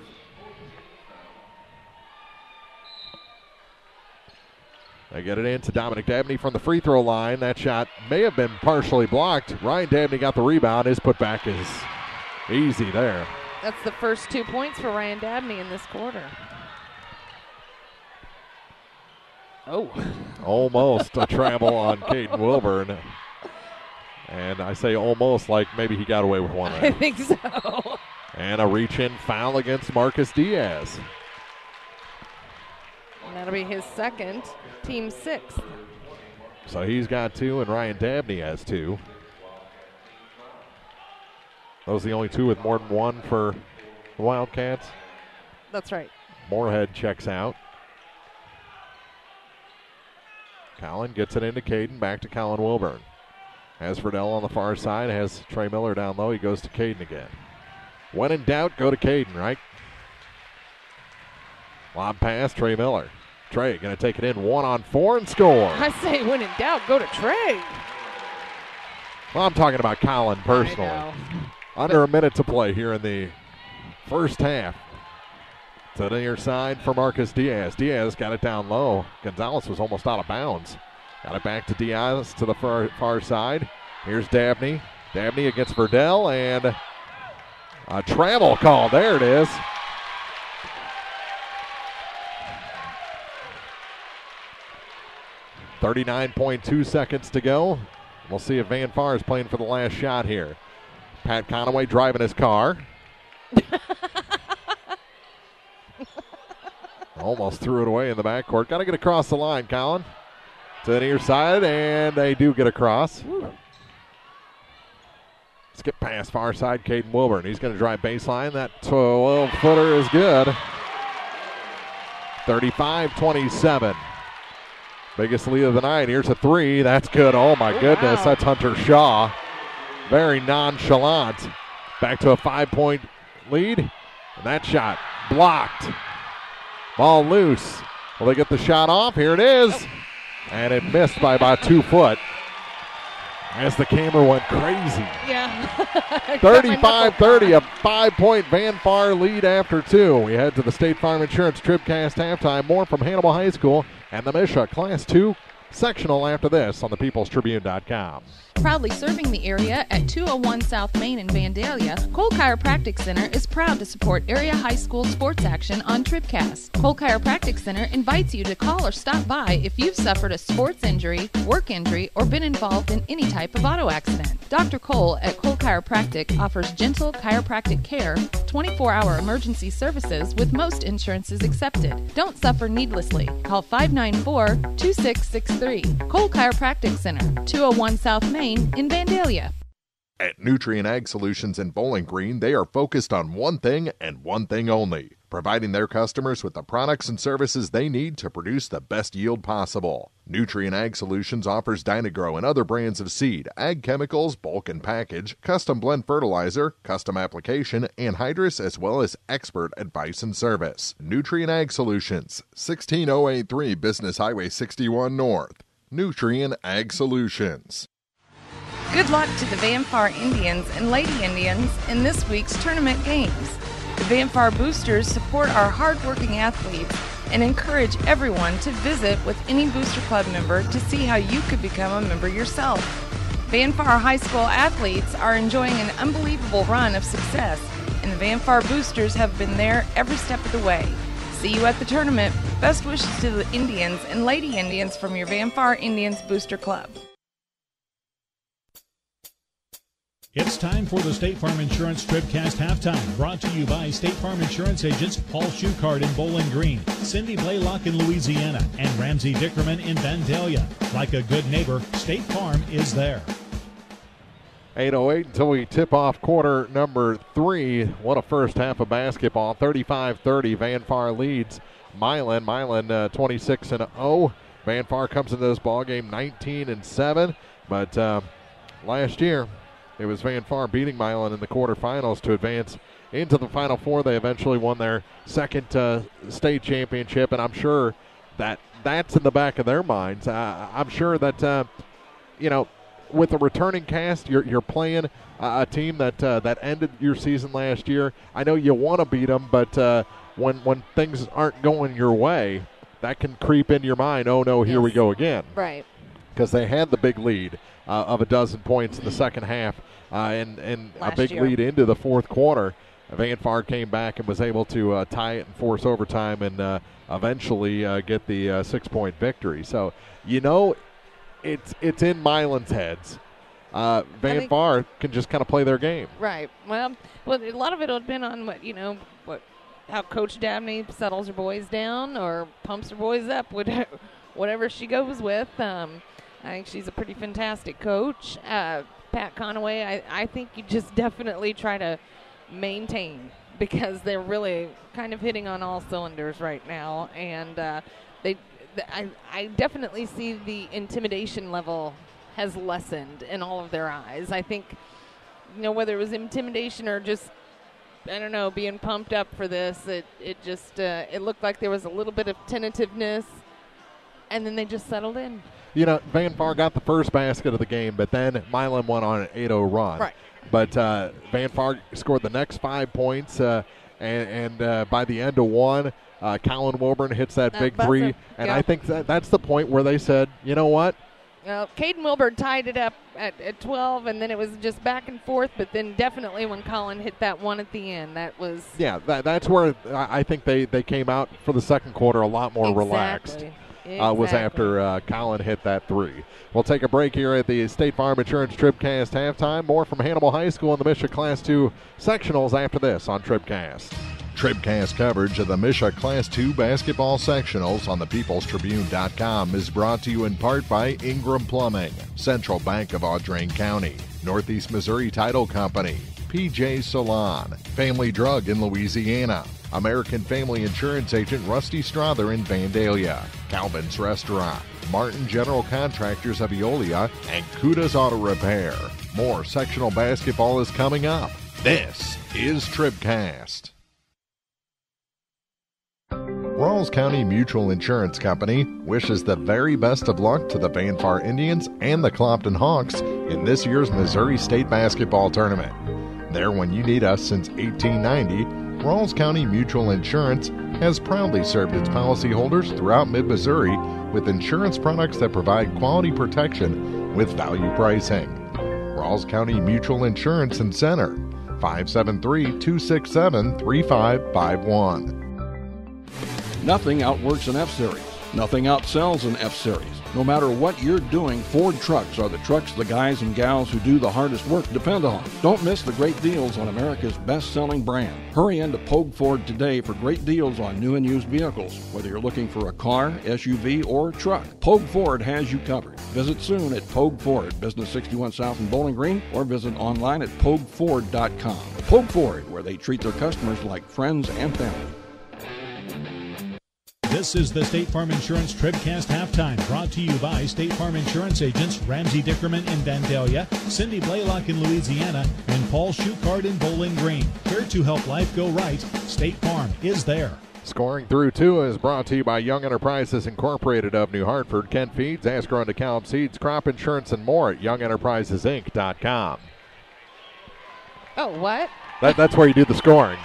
They get it in to Dominic Dabney from the free throw line. That shot may have been partially blocked. Ryan Dabney got the rebound. His putback is easy there. That's the first 2 points for Ryan Dabney in this quarter. Oh. Almost a travel on Caden Wilburn. And I say almost like maybe he got away with one there. I think so. And a reach-in foul against Marcus Diaz. And that'll be his second, team sixth. So he's got 2, and Ryan Dabney has 2. Those are the only 2 with more than 1 for the Wildcats. That's right. Moorhead checks out. Collin gets it into Caden, back to Colin Wilburn. Has Verdell on the far side, has Trey Miller down low. He goes to Caden again. When in doubt, go to Caden, right? Lob pass, Trey Miller. Trey going to take it in 1-on-4 and score. I say when in doubt, go to Trey. Well, I'm talking about Collin personally. Under a minute to play here in the first half. To the near side for Marcus Diaz. Diaz got it down low. Gonzalez was almost out of bounds. Got it back to Diaz to the far side. Here's Dabney. Dabney against Verdell, and a travel call. There it is. .2 seconds to go. We'll see if Van Far is playing for the last shot here. Pat Conaway driving his car. Almost threw it away in the backcourt. Got to get across the line, Colin. To the near side, and they do get across. Skip pass, far side, Caden Wilburn. He's going to drive baseline. That 12-footer is good. 35-27. Biggest lead of the night. Here's a three. That's good. Oh, my goodness. Wow. That's Hunter Shaw. Very nonchalant. Back to a 5-point lead. And that shot blocked. Ball loose. Will they get the shot off? Here it is. And it missed by about 2 foot. As the camera went crazy. Yeah. 35-30, a 5-point Van Far lead after 2. We head to the State Farm Insurance TribCast halftime. More from Hannibal High School and the MSHSAA Class 2 sectional after this on thepeoplestribune.com. Proudly serving the area at 201 South Main in Vandalia, Cole Chiropractic Center is proud to support area high school sports action on TribCast. Cole Chiropractic Center invites you to call or stop by if you've suffered a sports injury, work injury, or been involved in any type of auto accident. Dr. Cole at Cole Chiropractic offers gentle chiropractic care, 24-hour emergency services with most insurances accepted. Don't suffer needlessly. Call 594-2663. Cole Chiropractic Center, 201 South Main in Vandalia. At Nutrien Ag Solutions in Bowling Green, they are focused on one thing and one thing only, providing their customers with the products and services they need to produce the best yield possible. Nutrien Ag Solutions offers Dynagrow and other brands of seed, ag chemicals, bulk and package, custom blend fertilizer, custom application, anhydrous, as well as expert advice and service. Nutrien Ag Solutions, 16083 Business Highway 61 North. Nutrien Ag Solutions. Good luck to the Van Far Indians and Lady Indians in this week's tournament games. The Van Far Boosters support our hard-working athletes and encourage everyone to visit with any Booster Club member to see how you could become a member yourself. Van Far High School athletes are enjoying an unbelievable run of success, and the Van Far Boosters have been there every step of the way. See you at the tournament. Best wishes to the Indians and Lady Indians from your Van Far Indians Booster Club. It's time for the State Farm Insurance TribCast halftime, brought to you by State Farm Insurance agents Paul Schuchard in Bowling Green, Cindy Blaylock in Louisiana, and Ramsey Dickerman in Vandalia. Like a good neighbor, State Farm is there. 8:08 until we tip off quarter number 3. What a first half of basketball. 35-30, Van Far leads Milan. Milan 26-0. Van Far comes into this ballgame 19-7, but last year it was Van Far beating Milan in the quarterfinals to advance into the Final Four. They eventually won their second state championship, and I'm sure that that's in the back of their minds. I'm sure that, with the returning cast, you're playing a team that ended your season last year. I know you want to beat them, but when things aren't going your way, that can creep into your mind. Oh, no, here we go again. Right. Because they had the big lead of a dozen points in the second half and a big lead into the fourth quarter. Van Far came back and was able to tie it and force overtime and eventually get the 6-point victory. So, it's in Milan's heads. Van Far can just kind of play their game. Right. Well, a lot of it will depend on how Coach Dabney settles her boys down or pumps her boys up, whatever she goes with. I think she's a pretty fantastic coach. Pat Conaway, I think you just definitely try to maintain, because they're really kind of hitting on all cylinders right now, and I definitely see the intimidation level has lessened in all of their eyes. I think, whether it was intimidation or just, I don't know, being pumped up for this, it looked like there was a little bit of tentativeness, and then they just settled in. Van Far got the first basket of the game, but then Milan went on an 8-0 run. Right. But Van Far scored the next 5 points, and by the end of one, Colin Wilburn hits that big three. And I think that's the point where they said, you know what? Caden Wilburn tied it up at 12, and then it was just back and forth. But then definitely when Colin hit that one at the end, that was... Yeah, that's where I think they came out for the second quarter a lot more relaxed. Was after Colin hit that three. We'll take a break here at the State Farm Insurance TribCast halftime. More from Hannibal High School and the MSHSAA Class 2 sectionals after this on TribCast. TribCast coverage of the MSHSAA Class 2 basketball sectionals on thepeoplestribune.com is brought to you in part by Ingram Plumbing, Central Bank of Audrain County, Northeast Missouri Title Company, PJ Salon, Family Drug in Louisiana, American Family Insurance Agent Rusty Strother in Vandalia, Calvin's Restaurant, Martin General Contractors of Eolia, and Kuda's Auto Repair. More sectional basketball is coming up. This is TribCast. Rawls County Mutual Insurance Company wishes the very best of luck to the Van Far Indians and the Clopton Hawks in this year's Missouri State Basketball Tournament. There when you need us since 1890, Rawls County Mutual Insurance has proudly served its policyholders throughout mid-Missouri with insurance products that provide quality protection with value pricing. Rawls County Mutual Insurance and Center, 573-267-3551. Nothing outworks an F-Series. Nothing outsells an F-Series. No matter what you're doing, Ford trucks are the trucks the guys and gals who do the hardest work depend on. Don't miss the great deals on America's best-selling brand. Hurry into Pogue Ford today for great deals on new and used vehicles. Whether you're looking for a car, SUV, or truck, Pogue Ford has you covered. Visit soon at Pogue Ford, Business 61 South in Bowling Green, or visit online at PogueFord.com. Pogue Ford, where they treat their customers like friends and family. This is the State Farm Insurance TribCast halftime, brought to you by State Farm Insurance agents Ramsey Dickerman in Vandalia, Cindy Blaylock in Louisiana, and Paul Schuchard in Bowling Green. Here to help life go right, State Farm is there. Scoring through two is brought to you by Young Enterprises Incorporated of New Hartford. Kent Feeds, Asgrown DeKalb Seeds, Crop Insurance, and more at YoungEnterprisesInc.com. Oh, what? That's where you do the scoring.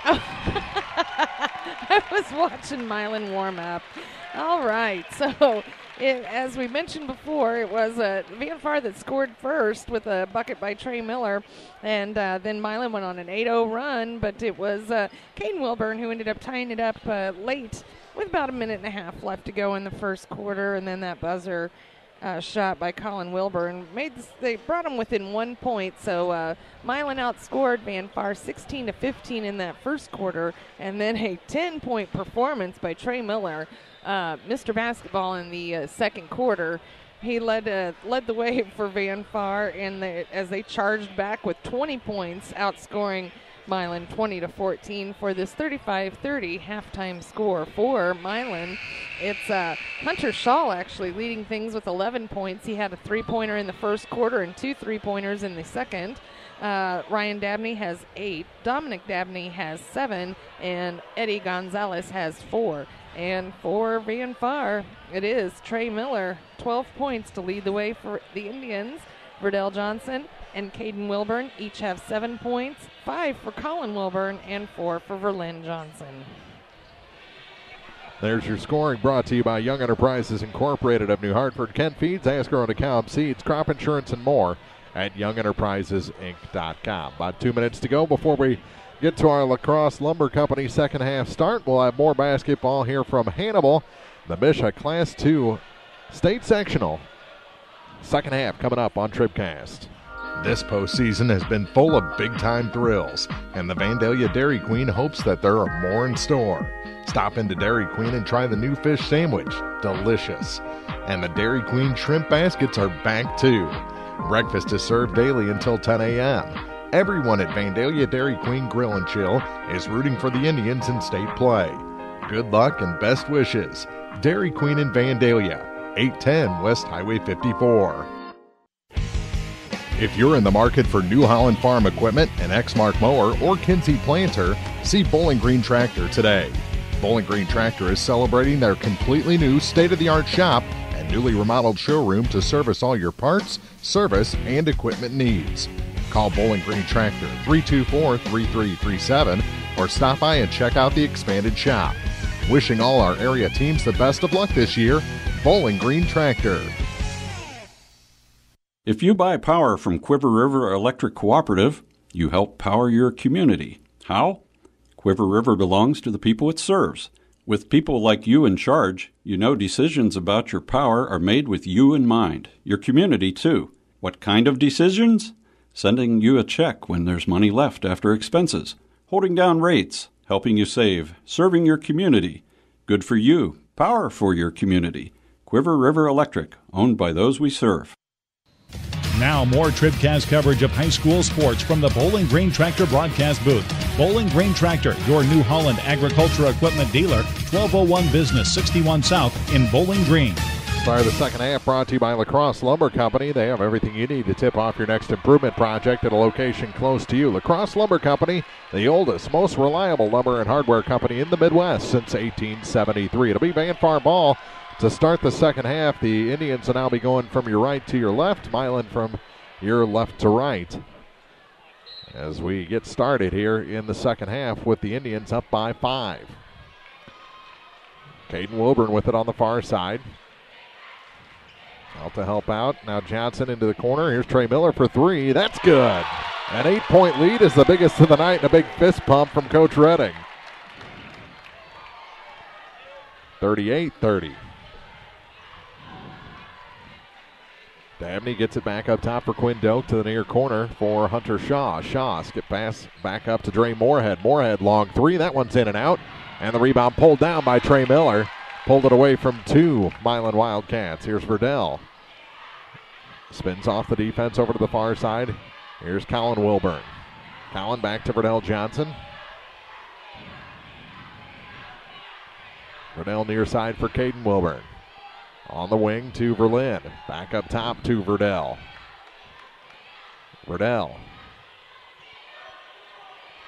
I was watching Milan warm up. All right, so as we mentioned before, it was Van Far that scored first with a bucket by Trey Miller, and then Milan went on an 8-0 run, but it was Caden Wilburn who ended up tying it up late with about a minute and a half left to go in the first quarter, and then that buzzer shot by Colin Wilburn they brought him within 1 point. So Milan outscored Van Far 16-15 in that first quarter, and then a 10-point performance by Trey Miller, Mr. Basketball, in the second quarter. He led the way for Van Far as they charged back with 20 points, outscoring Milan 20-14 for this 35-30 halftime score for Milan. It's Hunter Shaw actually leading things with 11 points. He had a three-pointer in the first quarter and 2 3-pointers in the second. Ryan Dabney has 8, Dominic Dabney has 7, and Eddie Gonzalez has 4. And for Van Far, it is Trey Miller, 12 points to lead the way for the Indians. Verdell Johnson and Caden Wilburn each have 7 points, 5 for Colin Wilburn, and 4 for Verlin Johnson. There's your scoring, brought to you by Young Enterprises Incorporated of New Hartford. Kent Feeds, Asgrown DeKalb Seeds, Crop Insurance, and more at YoungEnterprisesInc.com. About 2 minutes to go before we get to our Lacrosse Lumber Company second half start. We'll have more basketball here from Hannibal, the MSHSAA Class 2 State Sectional. Second half coming up on TribCast. This postseason has been full of big-time thrills, and the Vandalia Dairy Queen hopes that there are more in store. Stop into Dairy Queen and try the new fish sandwich. Delicious. And the Dairy Queen shrimp baskets are back too. Breakfast is served daily until 10 a.m. Everyone at Vandalia Dairy Queen Grill and Chill is rooting for the Indians in state play. Good luck and best wishes. Dairy Queen in Vandalia, 810 West Highway 54. If you're in the market for New Holland Farm equipment, an Exmark mower, or Kinsey planter, see Bowling Green Tractor today. Bowling Green Tractor is celebrating their completely new state-of-the-art shop and newly remodeled showroom to service all your parts, service, and equipment needs. Call Bowling Green Tractor 324-3337 or stop by and check out the expanded shop. Wishing all our area teams the best of luck this year, Bowling Green Tractor. If you buy power from Quiver River Electric Cooperative, you help power your community. How? Quiver River belongs to the people it serves. With people like you in charge, you know decisions about your power are made with you in mind, your community too. What kind of decisions? Sending you a check when there's money left after expenses, holding down rates, helping you save, serving your community. Good for you, power for your community. Quiver River Electric, owned by those we serve. Now more TribCast coverage of high school sports from the Bowling Green Tractor broadcast booth. Bowling Green Tractor, your New Holland agriculture equipment dealer, 1201 Business 61 South in Bowling Green. Start of the second half brought to you by LaCrosse Lumber Company. They have everything you need to tip off your next improvement project at a location close to you. LaCrosse Lumber Company, the oldest, most reliable lumber and hardware company in the Midwest since 1873. It'll be Van Far ball. To start the second half, the Indians will now be going from your right to your left, Milan from your left to right. As we get started here in the second half with the Indians up by 5. Caden Wilburn with it on the far side. Out to help out. Now Johnson into the corner. Here's Trey Miller for 3. That's good. An 8-point lead is the biggest of the night and a big fist pump from Coach Redding. 38-30. Dabney gets it back up top for Quinn Doak to the near corner for Hunter Shaw. Shaw skip pass back up to Dre Moorhead. Moorhead long 3. That one's in and out. And the rebound pulled down by Trey Miller. Pulled it away from 2 Milan Wildcats. Here's Verdell. Spins off the defense over to the far side. Here's Colin Wilburn. Colin back to Verdell Johnson. Verdell near side for Caden Wilburn. On the wing to Verlin. Back up top to Verdell. Verdell.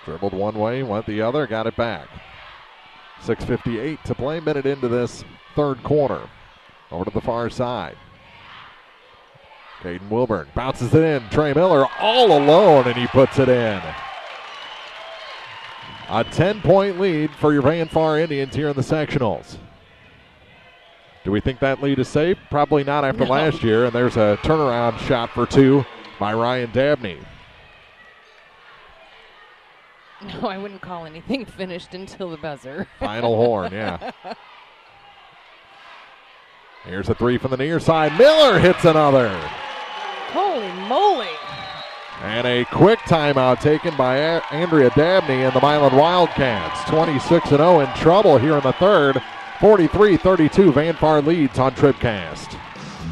Dribbled one way, went the other, got it back. 6:58 to play, minute into this third quarter. Over to the far side. Caden Wilburn bounces it in. Trey Miller all alone, and he puts it in. A 10-point lead for your Van Far Indians here in the sectionals. Do we think that lead is safe? Probably not after last year, and there's a turnaround shot for 2 by Ryan Dabney. No, I wouldn't call anything finished until the buzzer. Final horn, yeah. Here's a 3 from the near side. Miller hits another. Holy moly. And a quick timeout taken by Andrea Dabney and the Milan Wildcats. 26-0 in trouble here in the third. 43-32, Van Far leads on TribCast.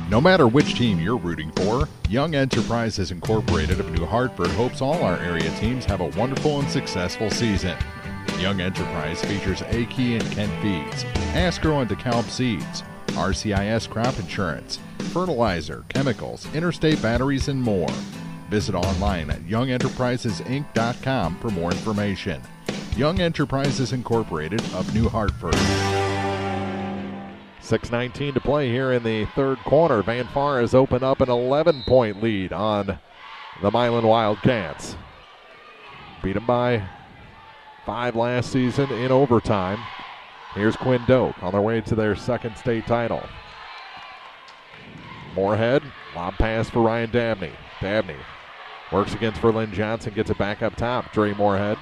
No matter which team you're rooting for, Young Enterprises Incorporated of New Hartford hopes all our area teams have a wonderful and successful season. Young Enterprise features A-Key and Kent Feeds, Asgrow and DeKalb Seeds, RCIS Crop Insurance, fertilizer, chemicals, interstate batteries, and more. Visit online at youngenterprisesinc.com for more information. Young Enterprises Incorporated of New Hartford. 6:19 to play here in the third quarter. Van Far has opened up an 11-point lead on the Milan Wildcats. Beat them by 5 last season in overtime. Here's Quinn Doak on their way to their second state title. Moorhead, lob pass for Ryan Dabney. Dabney works against Verlin Johnson, gets it back up top. Dre Moorhead.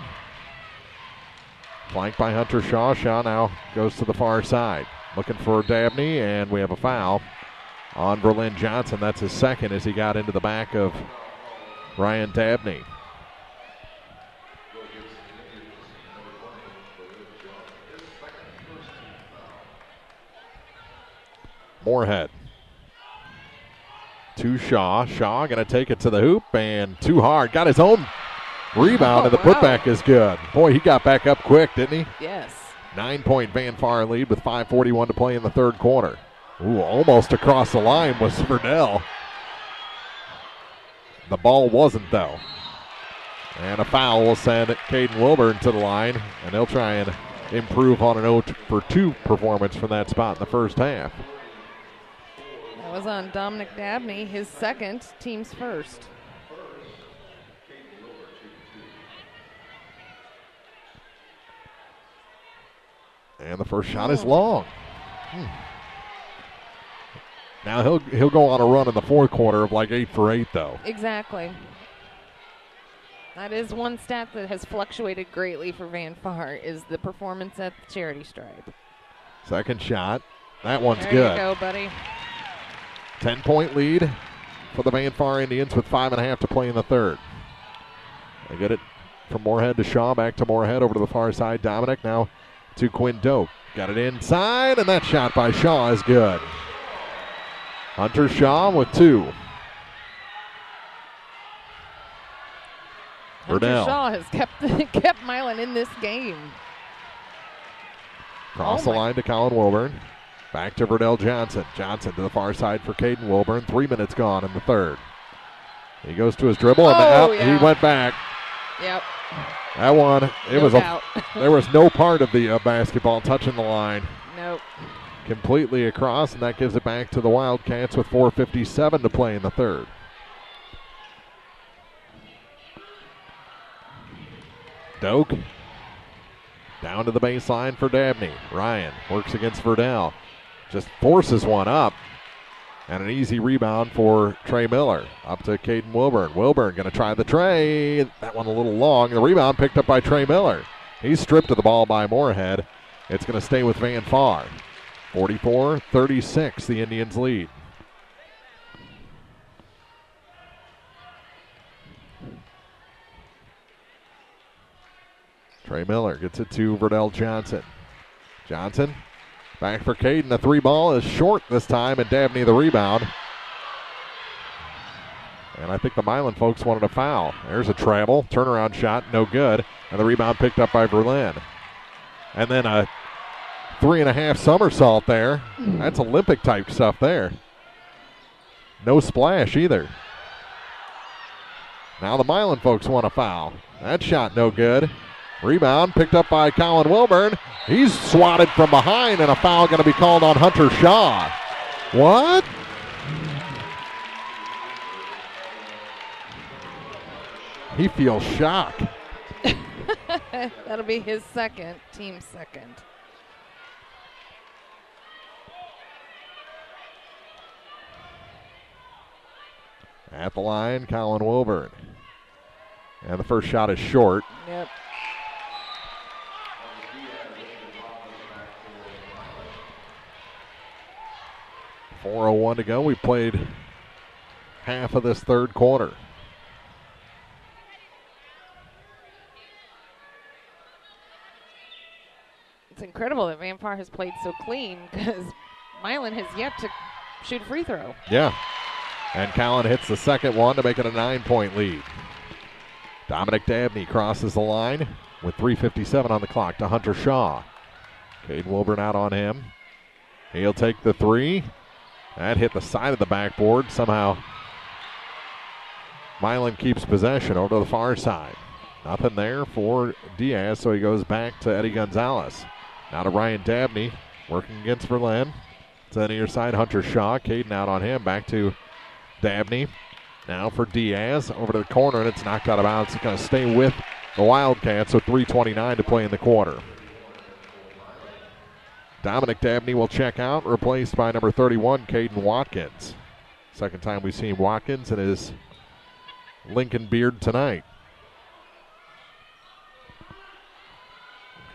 Flanked by Hunter Shaw. Shaw now goes to the far side. Looking for Dabney, and we have a foul on Verlin Johnson. That's his second as he got into the back of Ryan Dabney. Moorhead to Shaw. Shaw going to take it to the hoop, and too hard. Got his own rebound, and the putback is good. Boy, he got back up quick, didn't he? Yes. 9-point Van Far lead with 5:41 to play in the third quarter. Ooh, almost across the line was Verdell. The ball wasn't, though. And a foul will send Caden Wilburn to the line, and they'll try and improve on an 0-for-2 performance from that spot in the first half. That was on Dominic Dabney, his second, team's first. And the first shot is long. Now he'll go on a run in the fourth quarter of like 8 for 8, though. Exactly. That is one stat that has fluctuated greatly for Van Far, is the performance at the charity stripe. Second shot. That one's there good. There you go, buddy. 10-point lead for the Van Far Indians with 5.5 to play in the third. They get it from Moorhead to Shaw, back to Moorhead, over to the far side. Dominic now to Quinn Doak. Got it inside, and that shot by Shaw is good. Hunter Shaw with 2. Hunter Shaw has kept Milan in this game. Cross the line to Colin Wilburn. Back to Verdell Johnson. Johnson to the far side for Caden Wilburn. 3 minutes gone in the third. He goes to his dribble, and he went back. Yep. That one, there was no part of the basketball touching the line. Nope. Completely across, and that gives it back to the Wildcats with 4:57 to play in the third. Doak down to the baseline for Dabney. Ryan works against Verdell. Just forces one up. And an easy rebound for Trey Miller. Up to Caden Wilburn. Wilburn going to try the tray. That one a little long. The rebound picked up by Trey Miller. He's stripped of the ball by Moorhead. It's going to stay with Van Far. 44-36, the Indians lead. Trey Miller gets it to Verdell Johnson. Johnson back for Caden. The 3 ball is short this time, and Dabney the rebound. And I think the Milan folks wanted a foul. There's a travel. Turnaround shot, no good. And the rebound picked up by Verlin. And then a 3.5 somersault there. That's Olympic type stuff there. No splash either. Now the Milan folks want a foul. That shot no good. Rebound picked up by Colin Wilburn. He's swatted from behind, and a foul going to be called on Hunter Shaw. What? He feels shock. That'll be his second, team second. At the line, Colin Wilburn. And the first shot is short. Yep. .401 to go. We played half of this third quarter. It's incredible that Van Far has played so clean because Milan has yet to shoot a free throw. Yeah. And Colin hits the second one to make it a 9-point lead. Dominic Dabney crosses the line with 3:57 on the clock to Hunter Shaw. Caden Wilburn out on him. He'll take the 3. That hit the side of the backboard. Somehow Milan keeps possession over to the far side. Nothing there for Diaz, so he goes back to Eddie Gonzalez. Now to Ryan Dabney, working against Verlin. To the near side, Hunter Shaw. Caden out on him. Back to Dabney. Now for Diaz, over to the corner, and it's knocked out of bounds. It's going to stay with the Wildcats with 3:29 to play in the quarter. Dominic Dabney will check out, replaced by number 31, Caden Watkins. Second time we've seen Watkins in his Lincoln beard tonight.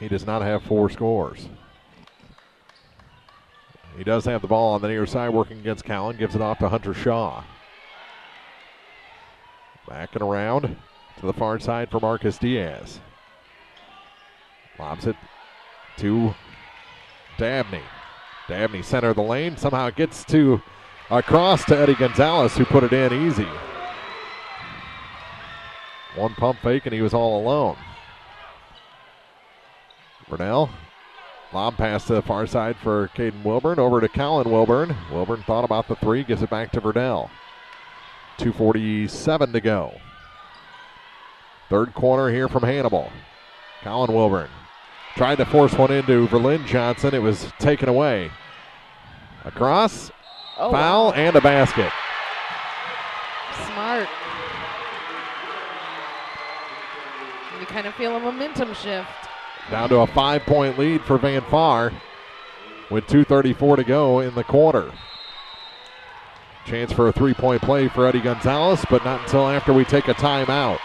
He does not have 4 scores. He does have the ball on the near side, working against Cowan. Gives it off to Hunter Shaw. Back and around to the far side for Marcus Diaz. Lobs it to Dabney. Dabney center of the lane. Somehow gets to across to Eddie Gonzalez, who put it in easy. One pump fake, and he was all alone. Burnell Lob pass to the far side for Caden Wilburn. Over to Colin Wilburn. Wilburn thought about the three, gives it back to Verdell. 2:47 to go. Third corner here from Hannibal. Colin Wilburn tried to force one into Verlin Johnson. It was taken away. Across, foul, and a basket. Smart. You kind of feel a momentum shift. Down to a 5-point lead for Van Far with 2:34 to go in the quarter. Chance for a three-point play for Eddie Gonzalez, but not until after we take a timeout.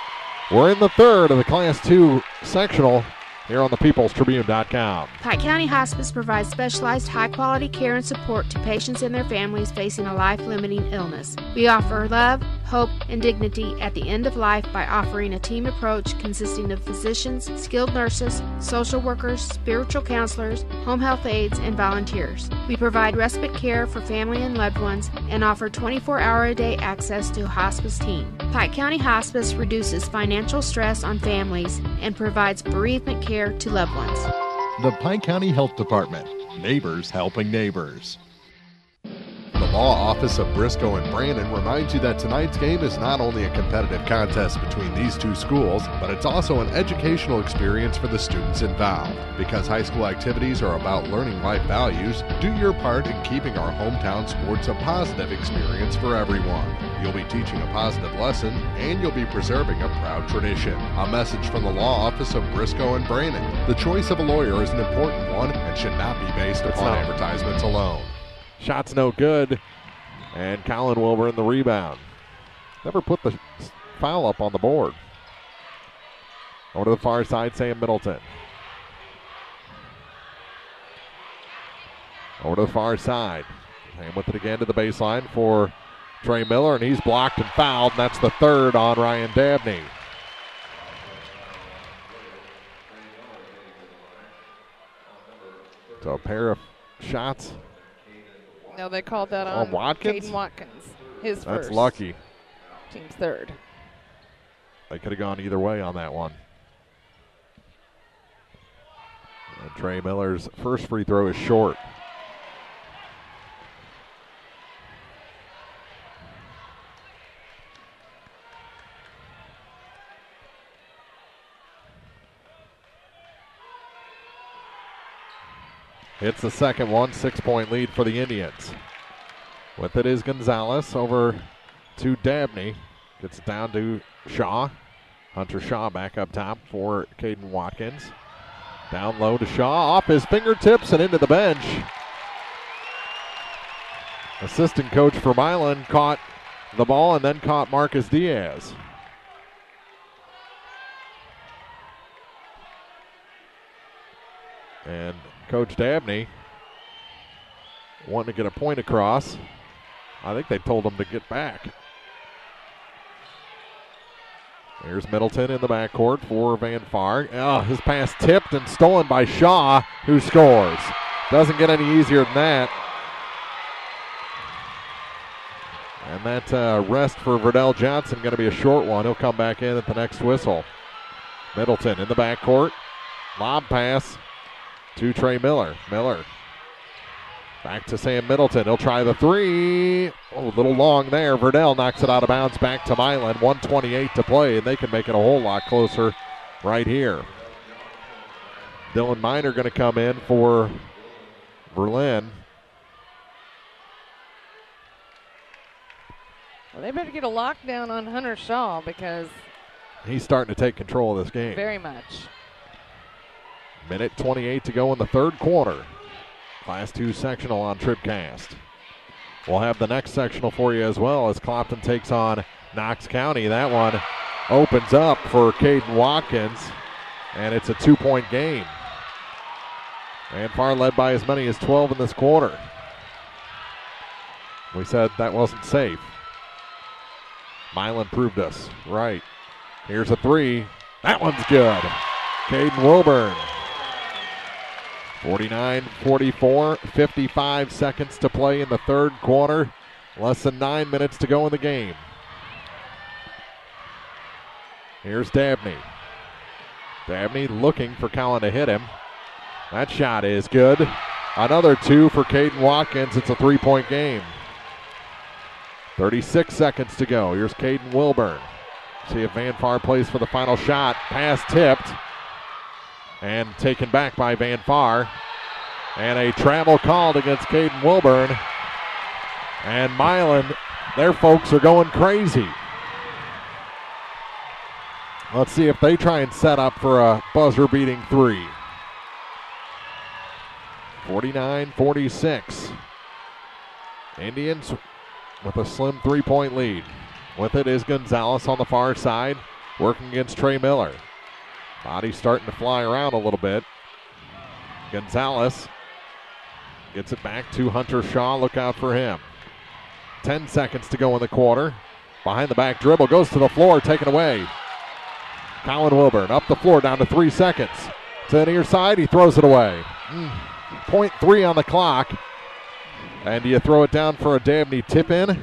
We're in the third of the Class 2 sectional here on the peoplestribune.com. Pike County Hospice provides specialized high-quality care and support to patients and their families facing a life-limiting illness. We offer love, hope, and dignity at the end of life by offering a team approach consisting of physicians, skilled nurses, social workers, spiritual counselors, home health aides, and volunteers. We provide respite care for family and loved ones and offer 24-hour-a-day access to a hospice team. Pike County Hospice reduces financial stress on families and provides bereavement care to loved ones. The Pike County Health Department. Neighbors helping neighbors. The Law Office of Briscoe and Brandon reminds you that tonight's game is not only a competitive contest between these two schools, but it's also an educational experience for the students involved. Because high school activities are about learning life values, do your part in keeping our hometown sports a positive experience for everyone. You'll be teaching a positive lesson, and you'll be preserving a proud tradition. A message from the Law Office of Briscoe and Brandon. The choice of a lawyer is an important one and should not be based upon advertisements alone. Shot's no good, and Colin Wilburn the rebound. Never put the foul up on the board. Over to the far side, Sam Middleton. Over to the far side. And with it again to the baseline for Trey Miller, and he's blocked and fouled, and that's the third on Ryan Dabney. So a pair of shots. No, they called that on Watkins? Caden Watkins. His That's first. lucky. Team's third. They could have gone either way on that one. And Trey Miller's first free throw is short. Hits the second one, 6-point lead for the Indians. With it is Gonzalez over to Dabney. Gets it down to Shaw. Hunter Shaw back up top for Caden Watkins. Down low to Shaw, off his fingertips and into the bench. Assistant coach for Milan caught the ball and then caught Marcus Diaz. And Coach Dabney wanting to get a point across. I think they told him to get back. Here's Middleton in the backcourt for Van Far. His pass tipped and stolen by Shaw, who scores. Doesn't get any easier than that. And that rest for Verdell Johnson going to be a short one. He'll come back in at the next whistle. Middleton in the backcourt. Lob pass to Trey Miller. Miller back to Sam Middleton. He'll try the three. A little long there. Verdell knocks it out of bounds back to Milan. 1:28 to play, and they can make it a whole lot closer right here. Dylan Miner going to come in for Verlin. Well, they better get a lockdown on Hunter Shaw because he's starting to take control of this game. Very much. Minute 28 to go in the third quarter. Class 2 sectional on TribCast. We'll have the next sectional for you as well as Clopton takes on Knox County. That one opens up for Caden Watkins, and it's a 2-point game. Van Far led by as many as 12 in this quarter. We said that wasn't safe. Milan proved us right. Here's a three. That one's good. Caden Wilburn. 49-44, 55 seconds to play in the third quarter. Less than 9 minutes to go in the game. Here's Dabney. Dabney looking for Collin to hit him. That shot is good. Another 2 for Caden Watkins. It's a 3-point game. 36 seconds to go. Here's Caden Wilburn. See if Van Far plays for the final shot. Pass tipped and taken back by Van Far. And a travel called against Caden Wilburn. And Milan, their folks are going crazy. Let's see if they try and set up for a buzzer-beating 3. 49-46. Indians with a slim 3-point lead. With it is Gonzalez on the far side, working against Trey Miller. Body starting to fly around a little bit. Gonzalez gets it back to Hunter Shaw. Look out for him. 10 seconds to go in the quarter. Behind the back dribble, goes to the floor, taken away. Colin Wilburn up the floor, down to 3 seconds. To the near side, he throws it away. 0.3 on the clock. And you throw it down for a Dabney tip-in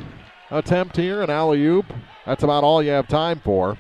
attempt here, an alley-oop. That's about all you have time for.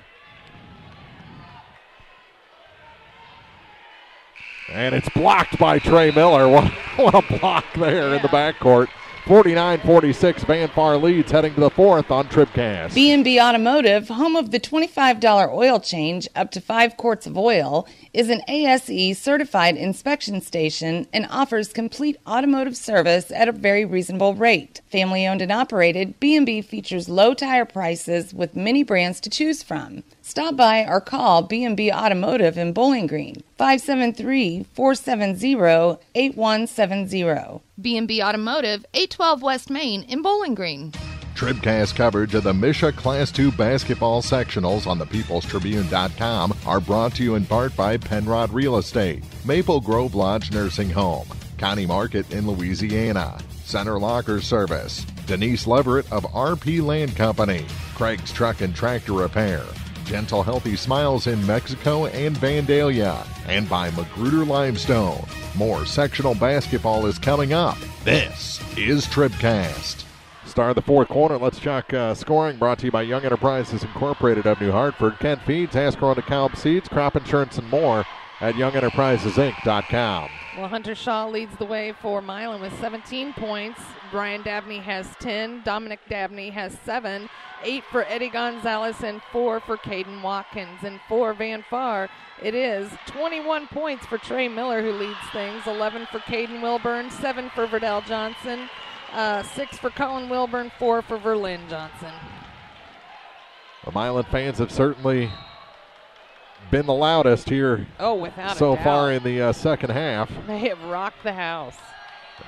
And it's blocked by Trey Miller. What a block there in the backcourt. 49-46, Van Far leads heading to the fourth on TribCast. B&B Automotive, home of the $25 oil change up to 5 quarts of oil, is an ASE certified inspection station and offers complete automotive service at a very reasonable rate. Family owned and operated, B&B features low tire prices with many brands to choose from. Stop by or call B&B Automotive in Bowling Green, 573-470-8170. B&B Automotive, 812 West Main in Bowling Green. TribCast coverage of the MSHSAA Class II basketball sectionals on thepeoplestribune.com are brought to you in part by Penrod Real Estate, Maple Grove Lodge Nursing Home, Connie Market in Louisiana, Center Locker Service, Denise Leverett of RP Land Company, Craig's Truck and Tractor Repair, Gentle Healthy Smiles in Mexico and Vandalia, and by Magruder Limestone. More sectional basketball is coming up. This is TribCast. Start of the fourth quarter. Let's check scoring. Brought to you by Young Enterprises Incorporated of New Hartford. Kent Feeds, Hasker on DeKalb Seeds, Crop Insurance, and more at YoungEnterprisesInc.com. Well, Hunter Shaw leads the way for Milan with 17 points. Brian Dabney has 10. Dominic Dabney has 7. 8 for Eddie Gonzalez and 4 for Caden Watkins. And for Van Far, it is 21 points for Trey Miller, who leads things. 11 for Caden Wilburn, 7 for Verdell Johnson, 6 for Colin Wilburn, 4 for Verlin Johnson. The Milan fans have certainly been the loudest here so far in the second half. They have rocked the house.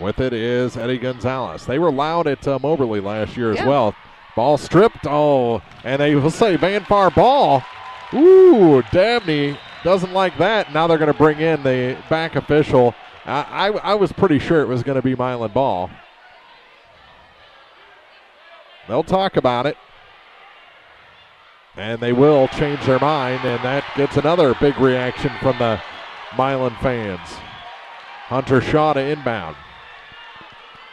With it is Eddie Gonzalez. They were loud at Moberly last year as well. Ball stripped. Oh, and they will say Van Far ball. Ooh, Dabney doesn't like that. Now they're going to bring in the back official. I was pretty sure it was going to be Milan ball. They'll talk about it. And they will change their mind, and that gets another big reaction from the Milan fans. Hunter Shaw to inbound.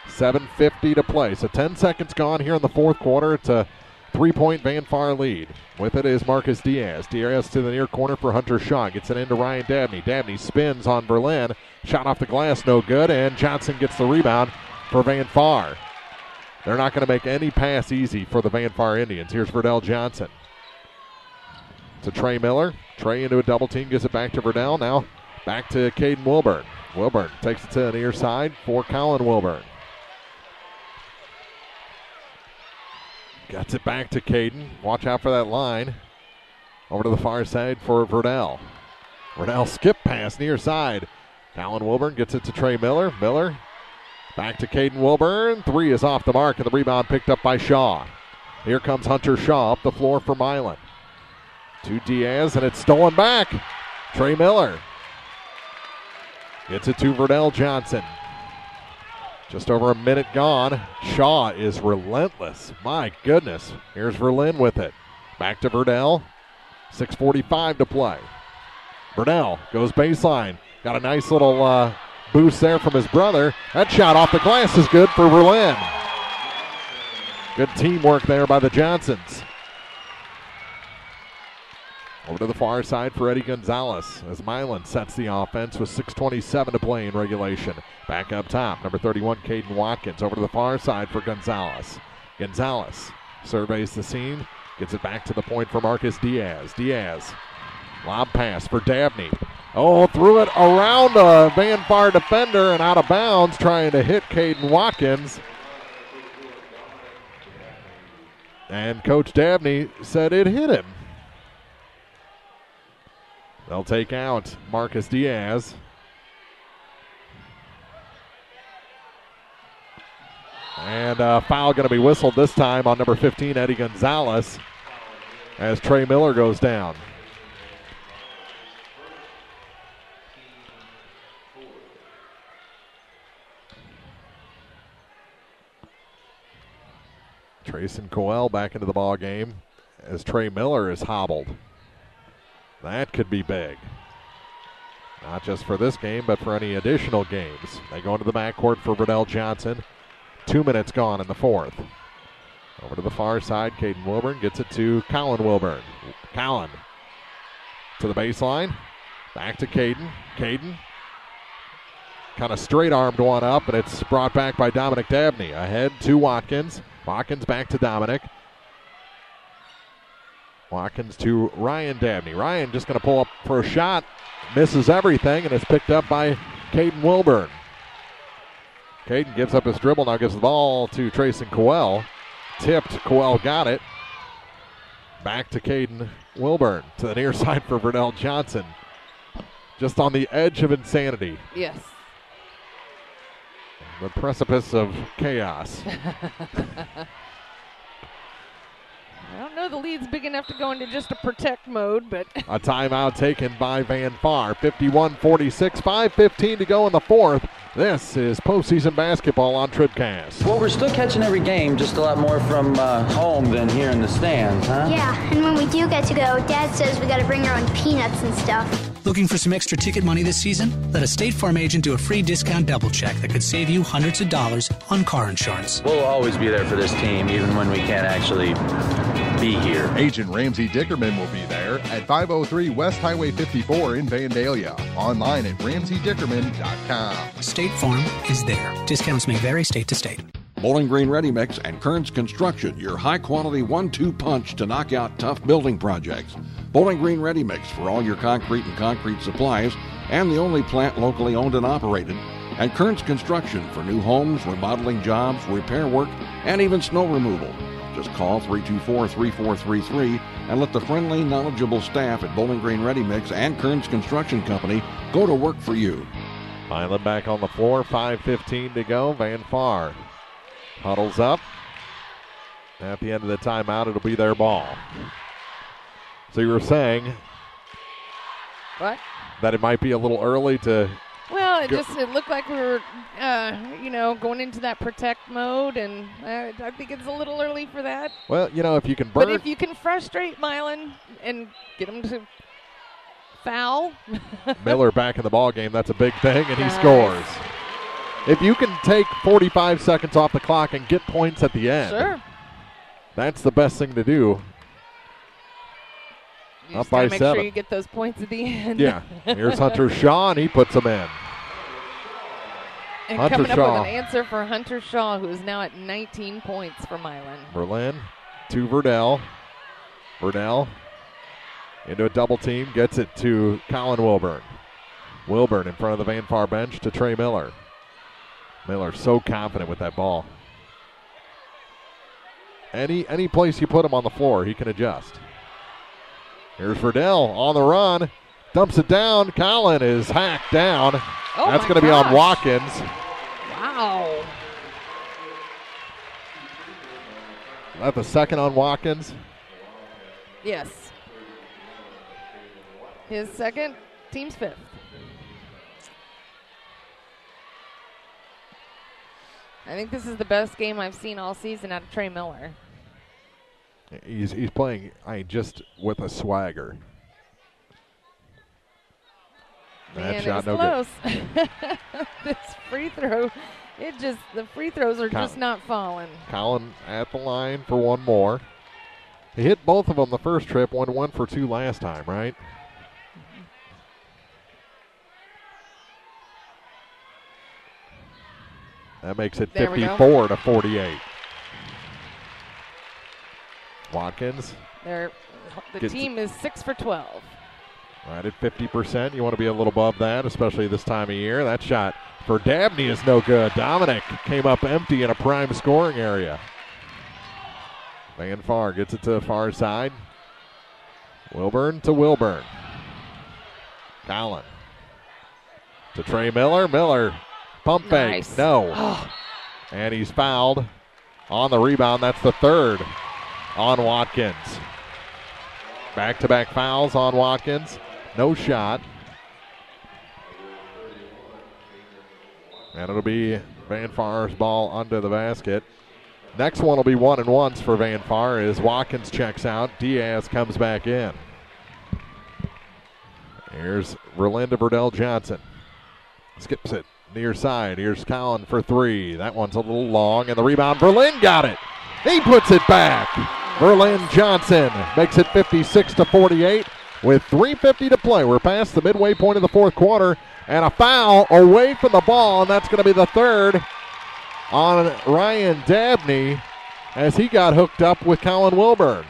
7:50 to play. So 10 seconds gone here in the fourth quarter. It's a 3-point Van Far lead. With it is Marcus Diaz. Diaz to the near corner for Hunter Shaw. Gets it into Ryan Dabney. Dabney spins on Berlin. Shot off the glass, no good, and Johnson gets the rebound for Van Far. They're not going to make any pass easy for the Van Far Indians. Here's Verdell Johnson. To Trey Miller. Trey into a double team, gives it back to Verdell. Now back to Caden Wilburn. Wilburn takes it to the near side for Colin Wilburn. Gets it back to Caden. Watch out for that line. Over to the far side for Verdell. Verdell skip pass near side. Colin Wilburn gets it to Trey Miller. Miller back to Caden Wilburn. 3 is off the mark, and the rebound picked up by Shaw. Here comes Hunter Shaw up the floor for Milan. To Diaz, and it's stolen back. Trey Miller gets it to Verdell Johnson. Just over a minute gone. Shaw is relentless. My goodness. Here's Verlin with it. Back to Verdell. 6:45 to play. Verdell goes baseline. Got a nice little boost there from his brother. That shot off the glass is good for Verlin. Good teamwork there by the Johnsons. Over to the far side for Eddie Gonzalez as Milan sets the offense with 6:27 to play in regulation. Back up top, number 31, Caden Watkins. Over to the far side for Gonzalez. Gonzalez surveys the scene, gets it back to the point for Marcus Diaz. Diaz, lob pass for Dabney. Oh, threw it around a Van Far defender and out of bounds, trying to hit Caden Watkins. And Coach Dabney said it hit him. They'll take out Marcus Diaz. And a foul going to be whistled this time on number 15, Eddie Gonzalez, as Trey Miller goes down. Trayson Coel back into the ball game as Trey Miller is hobbled. That could be big. Not just for this game, but for any additional games. They go into the backcourt for Verdell Johnson. 2 minutes gone in the fourth. Over to the far side, Caden Wilburn gets it to Colin Wilburn. Colin to the baseline. Back to Caden. Caden kind of straight-armed one up, and it's brought back by Dominic Dabney. Ahead to Watkins. Watkins back to Dominic. Watkins to Ryan Dabney. Ryan just going to pull up for a shot. Misses everything, and it's picked up by Caden Wilburn. Caden gives up his dribble, now gives the ball to Trayson Coel. Tipped, Coel got it. Back to Caden Wilburn to the near side for Verdell Johnson. Just on the edge of insanity. Yes. The precipice of chaos. I don't know the lead's big enough to go into just a protect mode, but... A timeout taken by Van Far. 51-46, 5:15 to go in the fourth. This is postseason basketball on TribCast. Well, we're still catching every game, just a lot more from home than here in the stands, huh? Yeah, and when we do get to go, Dad says we got to bring our own peanuts and stuff. Looking for some extra ticket money this season? Let a State Farm agent do a free discount double check that could save you hundreds of dollars on car insurance. We'll always be there for this team, even when we can't actually be here. Agent Ramsey Dickerman will be there at 503 West Highway 54 in Vandalia. Online at RamseyDickerman.com. State Farm is there. Discounts may vary state to state. Bowling Green Ready Mix and Kearns Construction, your high-quality 1-2 punch to knock out tough building projects. Bowling Green Ready Mix for all your concrete and concrete supplies, and the only plant locally owned and operated. And Kearns Construction for new homes, remodeling jobs, repair work, and even snow removal. Just call 324-3433 and let the friendly, knowledgeable staff at Bowling Green Ready Mix and Kearns Construction Company go to work for you. Milan back on the floor, 5:15 to go. Van Far huddles up. At the end of the timeout, it'll be their ball. So you were saying what? That it might be a little early to... Well, it looked like we were, going into that protect mode, and I think it's a little early for that. Well, if you can burn... But if you can frustrate Milan and get them to foul... Miller back in the ball game, that's a big thing, and he scores. If you can take 45 seconds off the clock and get points at the end, sure, that's the best thing to do. You up by make 7. Sure you get those points at the end. Yeah. Here's Hunter Shaw, and he puts them in. And coming up with an answer for Hunter Shaw, who is now at 19 points for Milan. Berlin to Verdell. Verdell into a double team, gets it to Colin Wilburn. Wilburn in front of the Van Far bench to Trey Miller. Miller so confident with that ball. Any place you put him on the floor, he can adjust. Here's Verdell on the run. Dumps it down. Colin is hacked down. Oh, that's going to be on Watkins. Wow. Is that the second on Watkins? Yes. His second, team's fifth. I think this is the best game I've seen all season out of Trey Miller. He's playing, just with a swagger. That shot no close. Good. This free throw, the free throws are just not falling. Colin at the line for one more. He hit both of them the first trip, went 1 for 2 last time, right? That makes it 54 to 48. Watkins. The team is 6 for 12. Right at 50%. You want to be a little above that, especially this time of year. That shot for Dabney is no good. Dominic came up empty in a prime scoring area. Van Far gets it to the far side. Wilburn to Wilburn. Collin to Trey Miller. Miller, pump fake. No. Oh. And he's fouled on the rebound. That's the third on Watkins. Back-to-back fouls on Watkins. No shot. And it'll be Van Far's ball under the basket. Next one will be 1-and-1s for Van Far as Watkins checks out. Diaz comes back in. Here's Verlinda Verdell Johnson. Skips it near side. Here's Collin for 3. That one's a little long, and the rebound. Verlin got it. He puts it back. Verlin Johnson makes it 56 to 48 with 3:50 to play. We're past the midway point of the fourth quarter, and a foul away from the ball, and that's going to be the third on Ryan Dabney as he got hooked up with Colin Wilburn.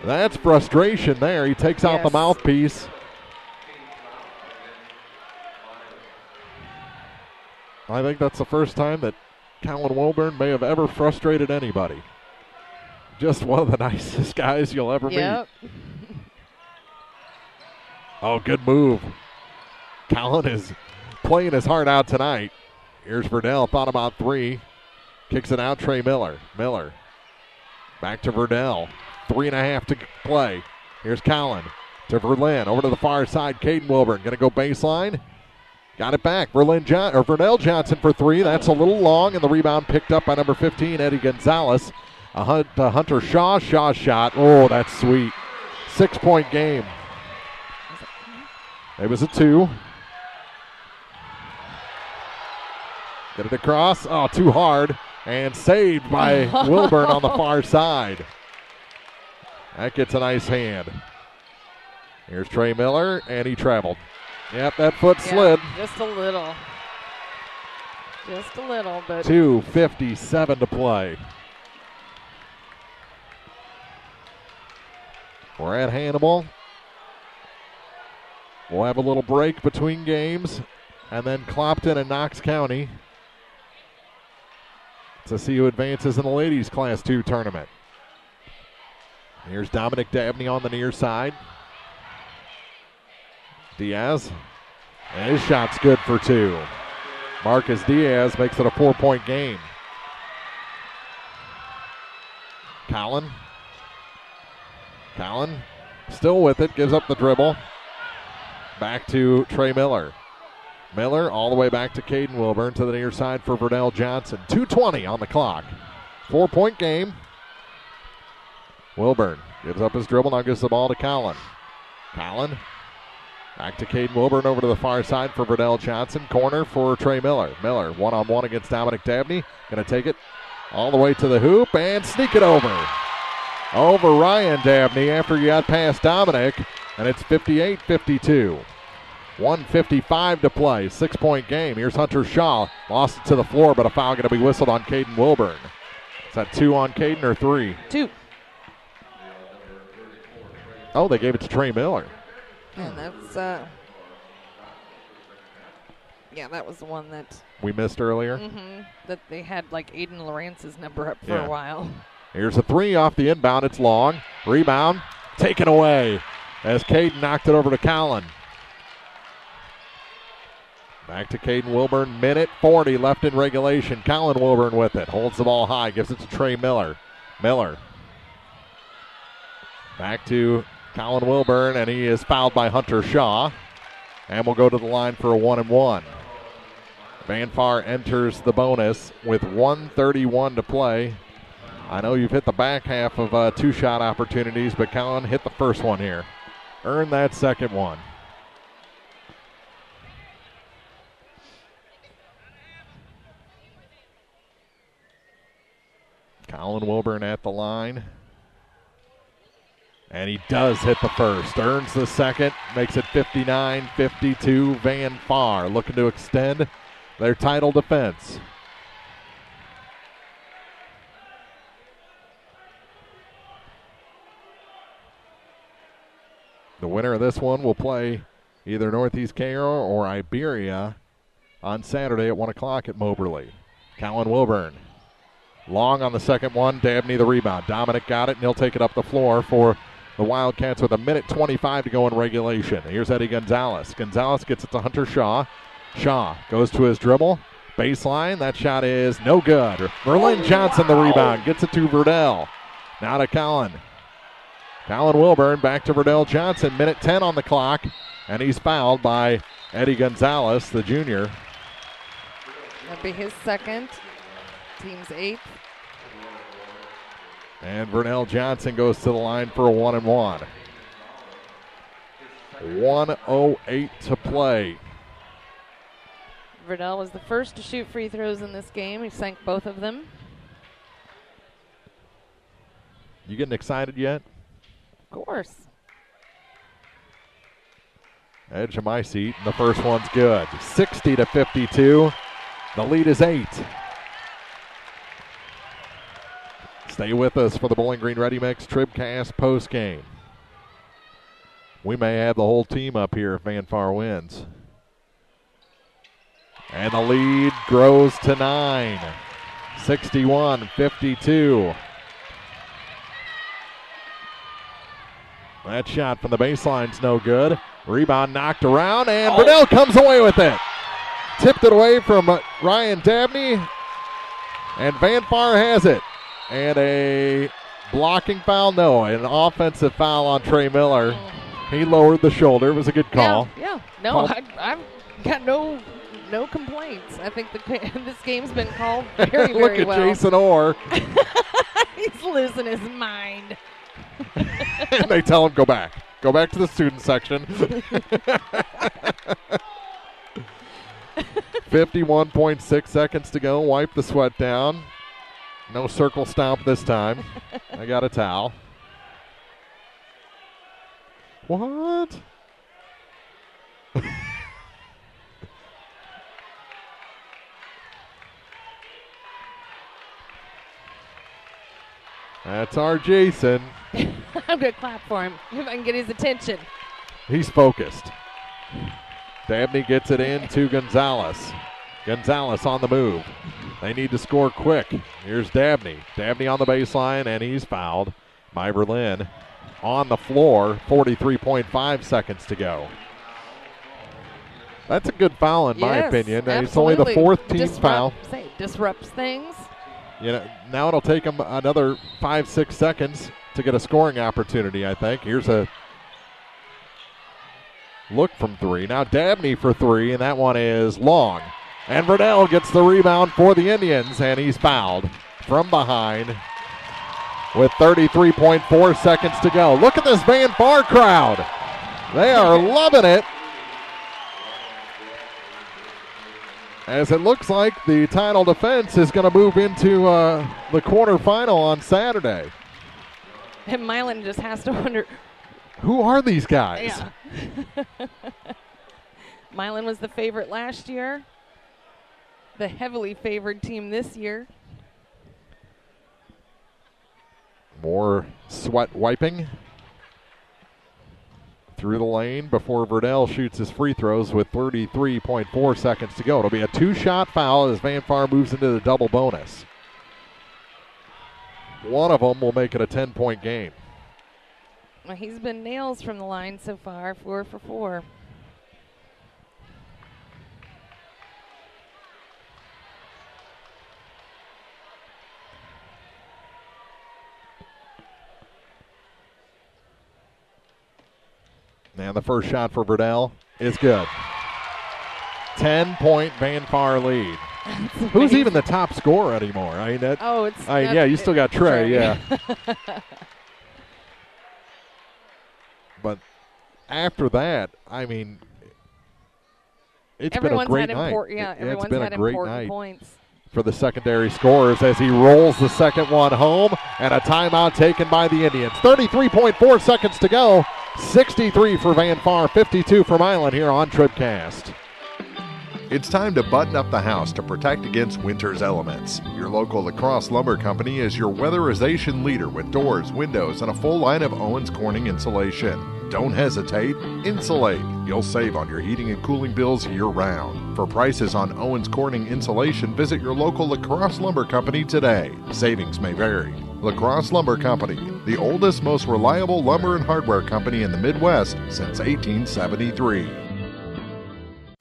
That's frustration there. He takes out the mouthpiece. I think that's the first time that Colin Wilburn may have ever frustrated anybody. Just one of the nicest guys you'll ever meet. Oh, good move. Colin is playing his heart out tonight. Here's Verdell, thought about 3. Kicks it out, Trey Miller. Miller back to Verdell. 3.5 to play. Here's Colin to Verlin. Over to the far side, Caden Wilburn. Going to go baseline. Got it back. Verdell Johnson for 3. That's a little long, and the rebound picked up by number 15, Eddie Gonzalez. Hunter Shaw. Shaw's shot. Oh, that's sweet. 6-point game. It was a 2. Get it across. Oh, too hard. And saved by Wilburn on the far side. That gets a nice hand. Here's Trey Miller, and he traveled. Yep, that foot slid. Just a little. Just a little, but 2:57 to play. We're at Hannibal. We'll have a little break between games, and then Clopton and Knox County to see who advances in the ladies' Class 2 tournament. Here's Dominic Dabney on the near side. Diaz, and his shot's good for 2. Marcus Diaz makes it a 4-point game. Collin still with it, gives up the dribble. Back to Trey Miller. Miller all the way back to Caden Wilburn to the near side for Verdell Johnson. 2:20 on the clock. 4-point game. Wilburn gives up his dribble, now gives the ball to Collin. Collin back to Caden Wilburn over to the far side for Verdell Johnson. Corner for Trey Miller. Miller one-on-one against Dominic Dabney. Going to take it all the way to the hoop and sneak it over Ryan Dabney after he got past Dominic, and it's 58-52. 1:55 to play. 6-point game. Here's Hunter Shaw. Lost it to the floor, but a foul going to be whistled on Caden Wilburn. Is that 2 on Caden or 3? 2. Oh, they gave it to Trey Miller. And that's, that was the one that we missed earlier. That they had like Aiden Lawrence's number up for a while. Here's a 3 off the inbound. It's long. Rebound taken away as Caden knocked it over to Collin. Back to Caden Wilburn. Minute 40 left in regulation. Colin Wilburn with it. Holds the ball high. Gives it to Trey Miller. Miller. Back to Colin Wilburn, and he is fouled by Hunter Shaw. And will go to the line for a 1-and-1. Van Far enters the bonus with 1:31 to play. I know you've hit the back half of 2-shot opportunities, but Colin hit the first one here. Earned that second one. Colin Wilburn at the line. And he does hit the first, earns the second, makes it 59-52. Van Far looking to extend their title defense. The winner of this one will play either Northeast Cairo or Iberia on Saturday at 1 o'clock at Moberly. Colin Wilburn. Long on the second one. Dabney the rebound. Dominic got it, and he'll take it up the floor for the Wildcats with 1:25 to go in regulation. Here's Eddie Gonzalez. Gonzalez gets it to Hunter Shaw. Shaw goes to his dribble. Baseline. That shot is no good. Merlin Johnson the rebound. Gets it to Verdell. Now to Colin. Colin Wilburn back to Verdell Johnson. 1:10 on the clock. And he's fouled by Eddie Gonzalez, the junior. That'll be his second. Team's 8th. And Vernell Johnson goes to the line for a 1-and-1. 1:08 to play. Verdell was the first to shoot free throws in this game. He sank both of them. You getting excited yet? Of course. Edge of my seat, and the first one's good. 60-52. The lead is 8. Stay with us for the Bowling Green Ready Mix TribCast postgame. We may have the whole team up here if Van Far wins. And the lead grows to 9. 61-52. That shot from the baseline's no good. Rebound knocked around, and Verdell comes away with it. Tipped it away from Ryan Dabney, and Van Far has it. And a blocking foul? No, an offensive foul on Trey Miller. He lowered the shoulder. It was a good call. Yeah. No, I've got no complaints. I think this game's been called very, very Look at well. Jason Orr. He's losing his mind. And they tell him, go back. Go back to the student section. 51.6 seconds to go. Wipe the sweat down. No circle stomp this time. I got a towel. What? That's our Jason. I'm going to clap for him if I can get his attention. He's focused. Dabney gets it in to Gonzalez. Gonzalez on the move. They need to score quick. Here's Dabney. Dabney on the baseline, and he's fouled by Berlin. On the floor, 43.5 seconds to go. That's a good foul in my opinion. Absolutely. It's only the 4th team foul. Disrupts things. You know, now it'll take them another 5-6 seconds to get a scoring opportunity, I think. Here's a look from 3. Now Dabney for 3, and that one is long. And Verdell gets the rebound for the Indians, and he's fouled from behind with 33.4 seconds to go. Look at this Van Far crowd. They are loving it. As it looks like the title defense is going to move into the quarterfinal on Saturday. And Milan just has to wonder, who are these guys? Yeah. Milan was the favorite last year. The heavily favored team this year. More sweat wiping through the lane before Verdell shoots his free throws with 33.4 seconds to go. It'll be a 2-shot foul as Van Far moves into the double bonus. One of them will make it a 10-point game. Well, he's been nails from the line so far, 4 for 4. And the first shot for Verdell is good. 10-point Van Far lead. Who's even the top scorer anymore? I mean, yeah, you still got Trey, yeah. But after that, I mean, it's been a great night. Everyone's had important points. for the secondary scorers as he rolls the second one home, and a timeout taken by the Indians. 33.4 seconds to go. 63 for Van Far, 52 for Milan here on TribCast. It's time to button up the house to protect against winter's elements. Your local La Crosse Lumber Company is your weatherization leader with doors, windows, and a full line of Owens Corning insulation. Don't hesitate, insulate. You'll save on your heating and cooling bills year-round. For prices on Owens Corning insulation, visit your local La Crosse Lumber Company today. Savings may vary. La Crosse Lumber Company, the oldest, most reliable lumber and hardware company in the Midwest since 1873.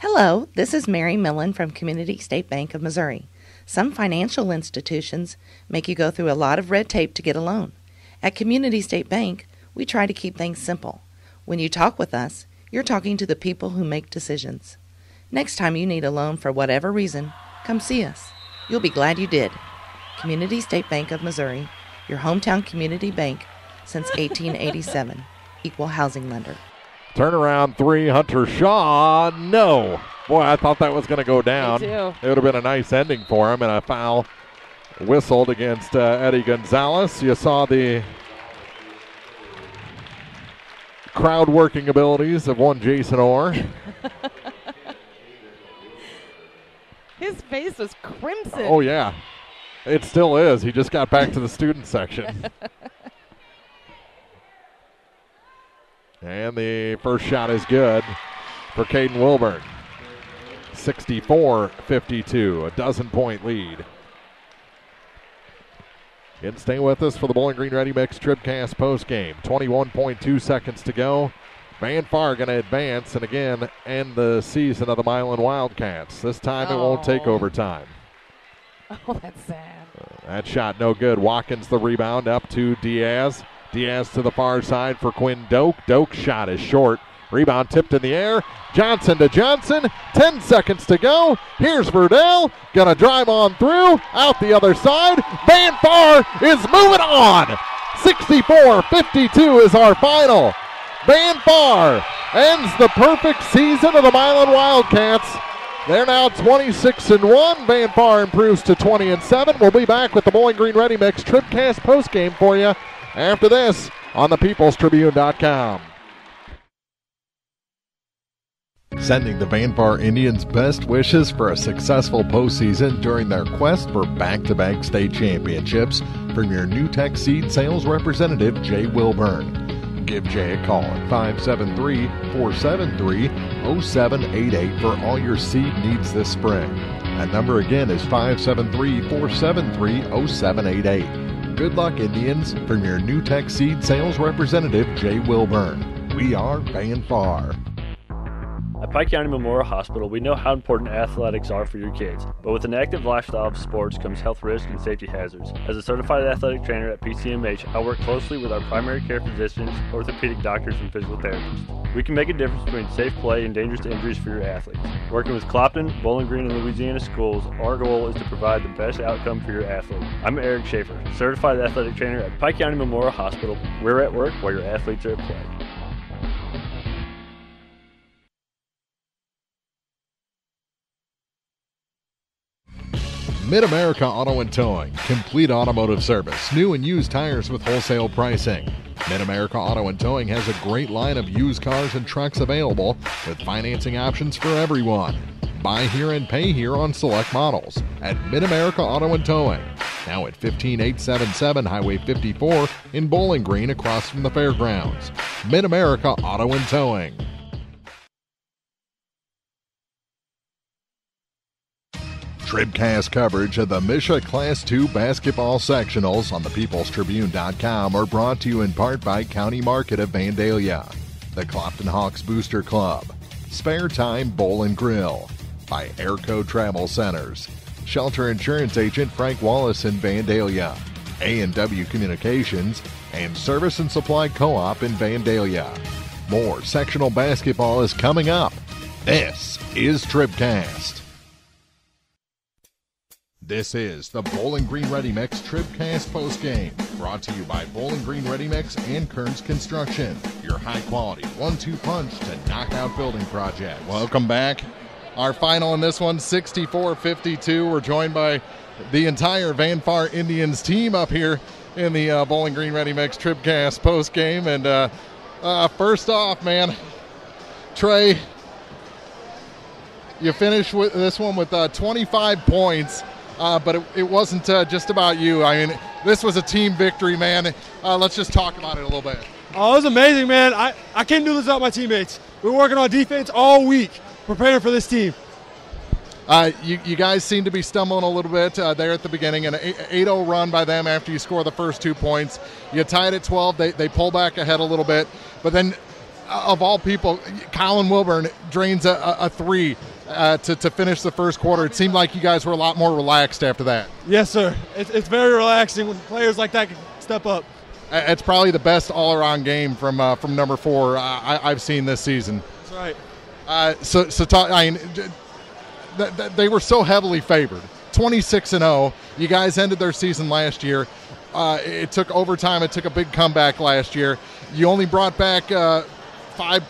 Hello, this is Mary Milan from Community State Bank of Missouri. Some financial institutions make you go through a lot of red tape to get a loan. At Community State Bank, we try to keep things simple. When you talk with us, you're talking to the people who make decisions. Next time you need a loan for whatever reason, come see us. You'll be glad you did. Community State Bank of Missouri, your hometown community bank since 1887. Equal housing lender. Turnaround three, Hunter Shaw. No. Boy, I thought that was going to go down. Me too. It would have been a nice ending for him, and a foul whistled against Eddie Gonzalez. You saw the crowd working abilities of one Jason Orr. His face was crimson. Oh, yeah. It still is. He just got back to the student section. And the first shot is good for Caden Wilburn. 64-52, a dozen-point lead. And stay with us for the Bowling Green Ready Mix TribCast postgame. 21.2 seconds to go. Van Far going to advance and again end the season of the Milan Wildcats. This time it won't take overtime. Oh, that's sad. That shot no good. Watkins the rebound up to Diaz. Diaz to the far side for Quinn Doak. Doak's shot is short. Rebound tipped in the air. Johnson to Johnson. 10 seconds to go. Here's Verdell. Gonna drive on through. Out the other side. Van Far is moving on. 64-52 is our final. Van Far ends the perfect season of the Milan Wildcats. They're now 26-1. Van Far improves to 20-7. We'll be back with the Bowling Green Ready Mix TribCast postgame for you after this on thepeoplestribune.com. Sending the Van Far Indians best wishes for a successful postseason during their quest for back-to-back state championships from your New Tech Seed sales representative, Jay Wilburn. Give Jay a call at 573-473-0788 for all your seed needs this spring. That number again is 573-473-0788. Good luck, Indians, from your New Tech Seed sales representative, Jay Wilburn. We are Van Far. At Pike County Memorial Hospital, we know how important athletics are for your kids, but with an active lifestyle of sports comes health risks and safety hazards. As a certified athletic trainer at PCMH, I work closely with our primary care physicians, orthopedic doctors, and physical therapists. We can make a difference between safe play and dangerous injuries for your athletes. Working with Clopton, Bowling Green, and Louisiana schools, our goal is to provide the best outcome for your athlete. I'm Eric Schaefer, certified athletic trainer at Pike County Memorial Hospital. We're at work while your athletes are at play. Mid-America Auto and Towing, complete automotive service, new and used tires with wholesale pricing. Mid-America Auto and Towing has a great line of used cars and trucks available with financing options for everyone. Buy here and pay here on select models at Mid-America Auto and Towing. Now at 15877 Highway 54 in Bowling Green across from the fairgrounds. Mid-America Auto and Towing. TribCast coverage of the MSHSAA Class II basketball sectionals on thepeoplestribune.com are brought to you in part by County Market of Vandalia, the Clopton Hawks Booster Club, Spare Time Bowl and Grill, by Airco Travel Centers, Shelter Insurance Agent Frank Wallace in Vandalia, A&W Communications, and Service and Supply Co-op in Vandalia. More sectional basketball is coming up. This is TribCast. This is the Bowling Green Ready Mix TribCast postgame, brought to you by Bowling Green Ready Mix and Kearns Construction, your high-quality 1-2 punch to knock out building projects. Welcome back Our final in this one, 64-52. We're joined by the entire Van Far Indians team up here in the Bowling Green Ready Mix TribCast postgame. And first off, man, Trey, you finished with this one with 25 points, but it wasn't just about you. I mean, this was a team victory, man. Let's just talk about it a little bit. Oh, it was amazing, man. I can't do this without my teammates. We were working on defense all week, preparing for this team. You guys seem to be stumbling a little bit there at the beginning. An 8-0 run by them after you score the first 2 points. You tied at 12. They pull back ahead a little bit. But then, of all people, Colin Wilburn drains a three to finish the first quarter. It seemed like you guys were a lot more relaxed after that. Yes, sir. It's very relaxing when players like that can step up. It's probably the best all-around game from number 4 I've seen this season. That's right. They were so heavily favored, 26-0. You guys ended their season last year. It took overtime. It took a big comeback last year. You only brought back 5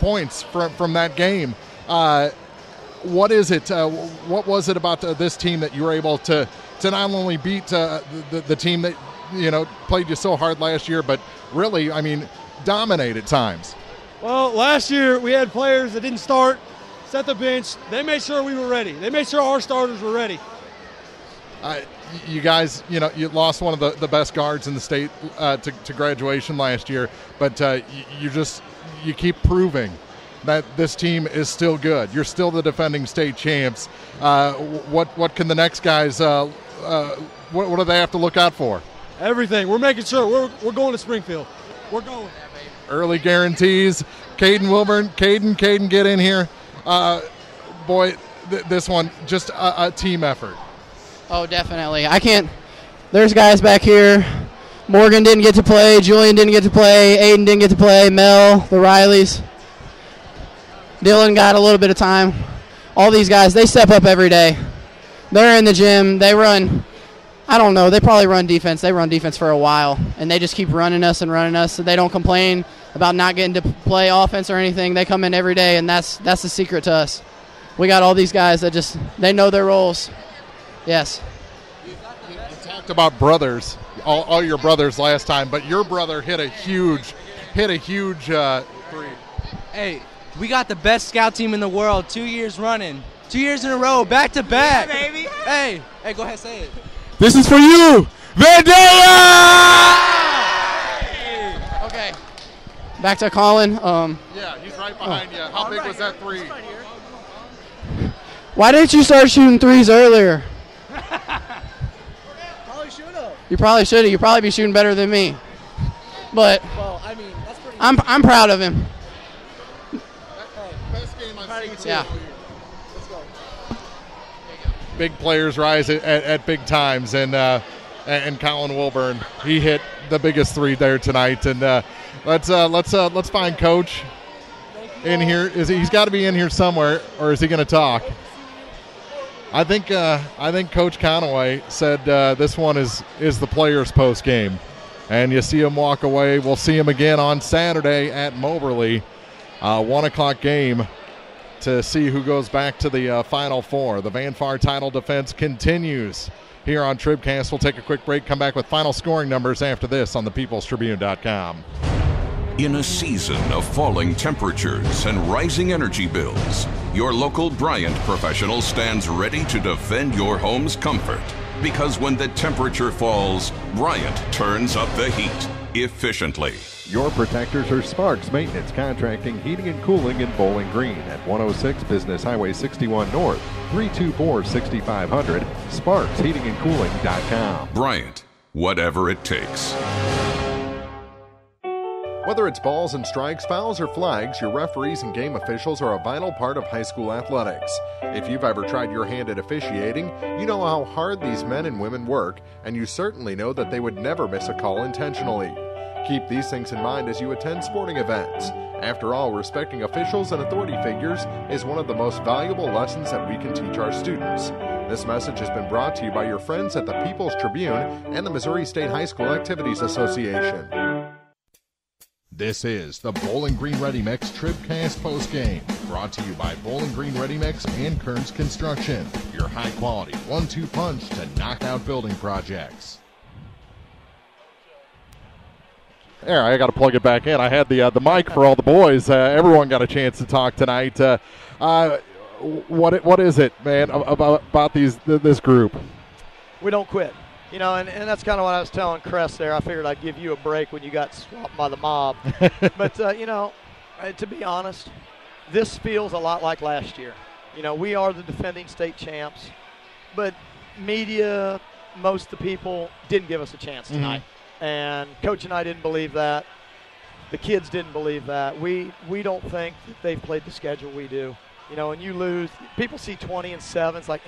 points from that game. What is it? What was it about this team that you were able to not only beat the team that played you so hard last year, but really, I mean, dominate at times? Well, last year we had players that didn't start, set the bench. They made sure we were ready. They made sure our starters were ready. You guys, you lost one of the best guards in the state to graduation last year, but you keep proving that this team is still good. You're still the defending state champs. What can the next guys? What do they have to look out for? Everything. We're making sure we're going to Springfield. We're going. Early guarantees. Caden Wilburn. Caden, get in here. Boy, this one just a team effort. Oh, definitely. I can't. There's guys back here. Morgan didn't get to play. Julian didn't get to play. Aiden didn't get to play. Mel, the Rileys. Dylan got a little bit of time. All these guys, they step up every day. They're in the gym. They run. I don't know. They probably run defense. They run defense for a while, and they just keep running us. So they don't complain about not getting to play offense or anything. They come in every day, and that's the secret to us. We got all these guys that they know their roles. Yes. You talked about brothers, all your brothers last time, but your brother hit a huge three. Hey, we got the best scout team in the world 2 years running. 2 years in a row, back to back. Yeah, baby. Hey, go ahead, say it. This is for you, Vandaya! Okay. Back to Colin. Yeah, he's right behind you. How big was that three? Why didn't you start shooting threes earlier? Probably should have. You probably should have. You'd probably be shooting better than me. But I mean, that's pretty. I'm proud of him. Best game I've seen. Yeah. Let's go. Big players rise at big times, and Colin Wilburn, he hit the biggest three there tonight. And let's find Coach in here. He's got to be in here somewhere, or is he going to talk? I think Coach Conaway said this one is the players' post game, and you see him walk away. We'll see him again on Saturday at Moberly, 1 o'clock game, to see who goes back to the Final Four. The Van Far title defense continues here on TribCast. We'll take a quick break, come back with final scoring numbers after this on thepeoplestribune.com. In a season of falling temperatures and rising energy bills, your local Bryant professional stands ready to defend your home's comfort. Because when the temperature falls, Bryant turns up the heat efficiently. Your protectors are Sparks Maintenance Contracting, Heating and Cooling in Bowling Green at 106 Business Highway 61 North, 324-6500, sparksheatingandcooling.com. Bryant, whatever it takes. Whether it's balls and strikes, fouls, or flags, your referees and game officials are a vital part of high school athletics. If you've ever tried your hand at officiating, you know how hard these men and women work, and you certainly know that they would never miss a call intentionally. Keep these things in mind as you attend sporting events. After all, respecting officials and authority figures is one of the most valuable lessons that we can teach our students. This message has been brought to you by your friends at the People's Tribune and the Missouri State High School Activities Association. This is the Bowling Green Ready Mix TribCast postgame, brought to you by Bowling Green Ready Mix and Kearns Construction, your high-quality 1-2 punch to knock out building projects. There, I got to plug it back in. I had the mic for all the boys. Everyone got a chance to talk tonight. What is it, man, about this group? We don't quit. You know, and that's kind of what I was telling Cress there. I figured I'd give you a break when you got swamped by the mob. But, you know, to be honest, this feels a lot like last year. You know, we are the defending state champs, but media, most of the people didn't give us a chance tonight. And Coach and I didn't believe that. The kids didn't believe that. We don't think that they've played the schedule we do. You know, when you lose, people see 20-7. It's like,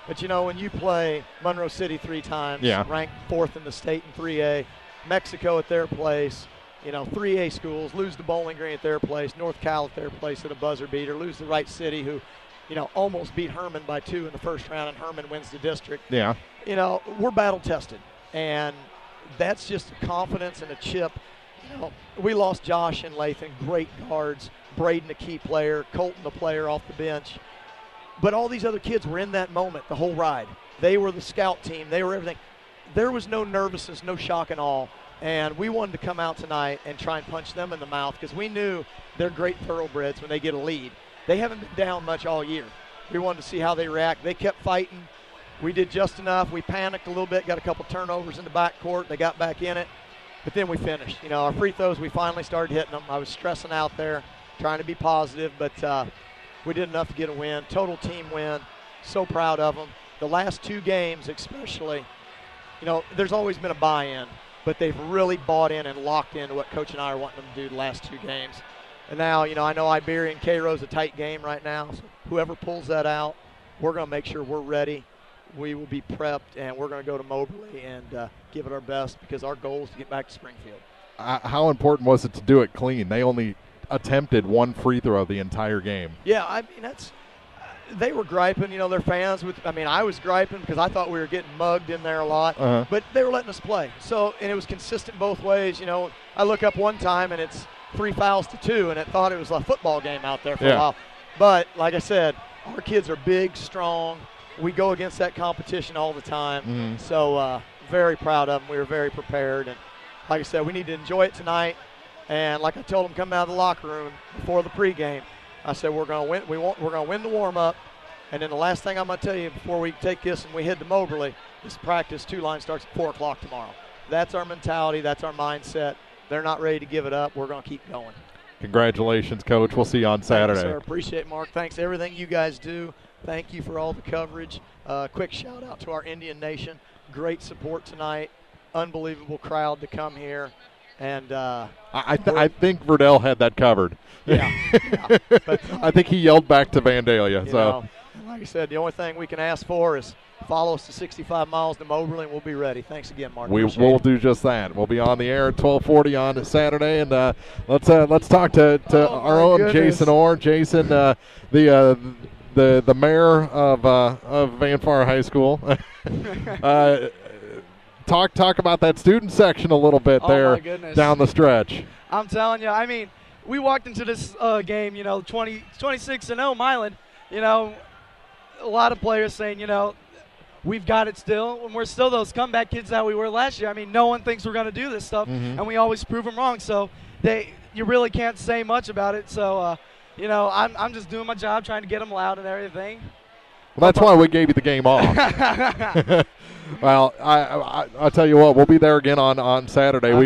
But, you know, when you play Monroe City 3 times, ranked 4th in the state in 3A, Mexico at their place, you know, 3A schools, lose to Bowling Green at their place, North Cal at their place at a buzzer beater, lose to Wright City, who, you know, almost beat Herman by 2 in the first round, and Herman wins the district. Yeah. You know, we're battle-tested, and that's just a confidence and a chip. You know, we lost Josh and Lathan, great guards, Braden, a key player, Colton, the player off the bench. But all these other kids were in that moment the whole ride. They were the scout team. They were everything. There was no nervousness, no shock at all. And we wanted to come out tonight and try and punch them in the mouth because we knew they're great thoroughbreds when they get a lead. They haven't been down much all year. We wanted to see how they react. They kept fighting. We did just enough. We panicked a little bit, got a couple turnovers in the backcourt. They got back in it. But then we finished. You know, our free throws, we finally started hitting them. I was stressing out there, trying to be positive, but we did enough to get a win. Total team win. So proud of them. The last 2 games especially, you know, there's always been a buy-in, but they've really bought in and locked into what Coach and I are wanting them to do the last 2 games. And now, you know, I know Iberia and Cairo's a tight game right now, so whoever pulls that out, we're going to make sure we're ready. We will be prepped, and we're going to go to Moberly and give it our best because our goal is to get back to Springfield. How important was it to do it clean? They only attempted 1 free throw the entire game. Yeah, I mean, they were griping, you know, their fans. I was griping because I thought we were getting mugged in there a lot, but they were letting us play. So, and it was consistent both ways. You know, I look up one time and it's 3 fouls to 2, and it thought it was a football game out there for a while. But like I said, our kids are big, strong. We go against that competition all the time. So very proud of them. We were very prepared. And like I said, we need to enjoy it tonight. And like I told them coming out of the locker room before the pregame, I said we're going to win. We're going to win the warm-up. And then the last thing I'm going to tell you before we take this and we head to Moberly, this practice 2 line starts at 4 o'clock tomorrow. That's our mentality. That's our mindset. They're not ready to give it up. We're going to keep going. Congratulations, Coach. We'll see you on Saturday. Thanks, sir. Appreciate it, Mark. Thanks for everything you guys do. Thank you for all the coverage. Quick shout-out to our Indian Nation. Great support tonight. Unbelievable crowd to come here. And I think Verdell had that covered. Yeah. But, I think he yelled back to Vandalia. You know, like I said, the only thing we can ask for is follow us to 65 miles to Moberly, and we'll be ready. Thanks again, Mark. We'll do just that. We'll be on the air at 12:40 on Saturday, and let's talk to our own Jason Orr. Jason, the mayor of Van Far High School. Talk about that student section a little bit there down the stretch. I'm telling you, I mean, we walked into this game, you know, 26-0 Milan. You know, a lot of players saying, you know, we've got it still, and we're still those comeback kids that we were last year. I mean, no one thinks we're going to do this stuff, and we always prove them wrong. So you really can't say much about it. So, you know, I'm just doing my job, trying to get them loud and everything. Well, that's why we gave you the game off. Well, I'll tell you what, we'll be there again on Saturday. I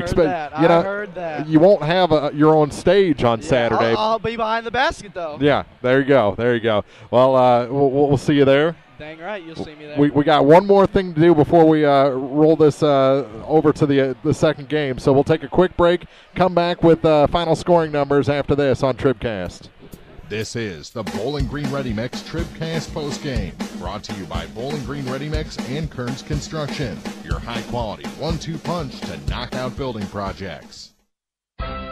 heard that. You won't have your own stage on Saturday. I'll be behind the basket, though. Yeah, there you go. Well, we'll see you there. Dang right, you'll see me there. We got one more thing to do before we roll this over to the second game. So we'll take a quick break, come back with final scoring numbers after this on TribCast. This is the Bowling Green Ready Mix TribCast postgame, brought to you by Bowling Green Ready Mix and Kearns Construction, your high-quality 1-2 punch to knock out building projects.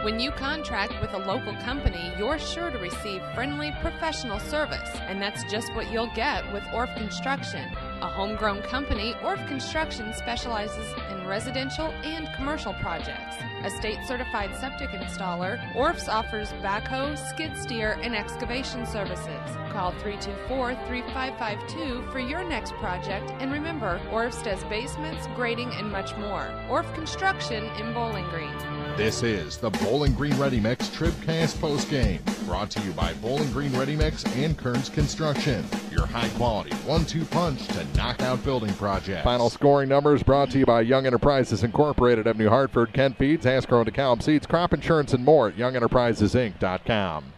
When you contract with a local company, you're sure to receive friendly, professional service, and that's just what you'll get with Orff Construction. A homegrown company, Orff Construction specializes in residential and commercial projects. a state-certified septic installer, Orf's offers backhoe, skid steer, and excavation services. Call 324-3552 for your next project, and remember, Orf's does basements, grading, and much more. Orf Construction in Bowling Green. This is the Bowling Green Ready Mix TribCast postgame, brought to you by Bowling Green Ready Mix and Kearns Construction, your high-quality 1-2 punch to knock out building projects. Final scoring numbers brought to you by Young Enterprises Incorporated of New Hartford, Kent Feeds, Hasbro and DeKalb Seeds, Crop Insurance, and more at YoungEnterprisesInc.com.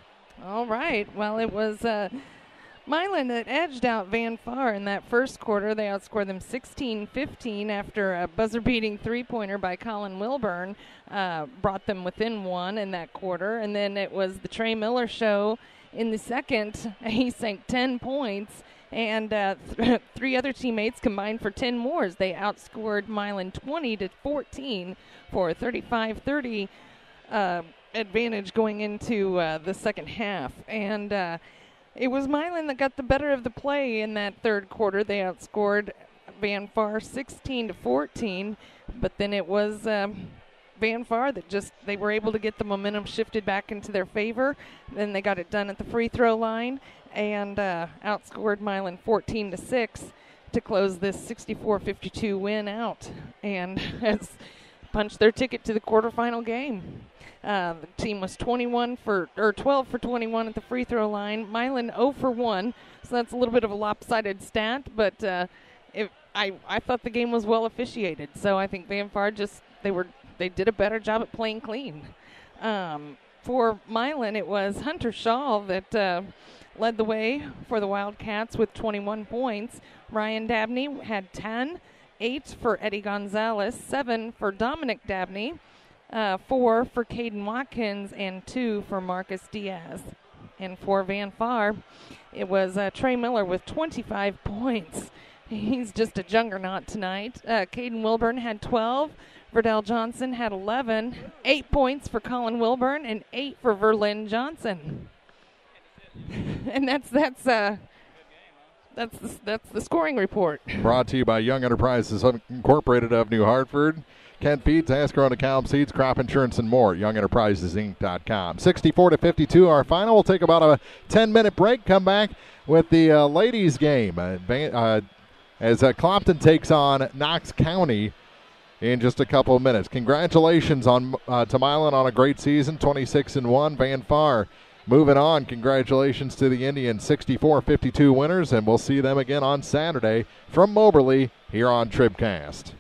All right. Well, it was Milan that edged out Van Far in that first quarter. They outscored them 16-15 after a buzzer-beating three-pointer by Colin Wilburn brought them within one in that quarter. And then it was the Trey Miller show in the second. He sank 10 points, and three other teammates combined for 10 more. They outscored Milan 20-14 for a 35-30 advantage going into the second half. And it was Milan that got the better of the play in that third quarter. They outscored Van Far 16-14, but then it was Van Far that they were able to get the momentum shifted back into their favor. Then they got it done at the free throw line and outscored Milan 14-6 to close this 64-52 win out, and has punched their ticket to the quarterfinal game. The team was 12 for 21 at the free throw line. Milan 0 for 1, so that's a little bit of a lopsided stat, but I thought the game was well officiated. So I think Van Far they did a better job at playing clean. For Milan, it was Hunter Shaw that led the way for the Wildcats with 21 points. Ryan Dabney had 10, 8 for Eddie Gonzalez, 7 for Dominic Dabney, 4 for Caden Watkins, and 2 for Marcus Diaz. And for Van Far, it was Trey Miller with 25 points. He's just a juggernaut tonight. Caden Wilburn had 12. Verdell Johnson had 11. 8 points for Colin Wilburn and 8 for Verlin Johnson. And that's the scoring report. Brought to you by Young Enterprises Incorporated of New Hartford, Kent Feeds, Hasbro and DeKalb Seeds, Crop Insurance, and more. YoungEnterprisesInc.com. 64-52, our final. We'll take about a 10-minute break. Come back with the ladies' game as Clopton takes on Knox County in just a couple of minutes. Congratulations to Milan on a great season, 26-1. Van Far moving on. Congratulations to the Indians, 64-52 winners, and we'll see them again on Saturday from Moberly here on TribCast.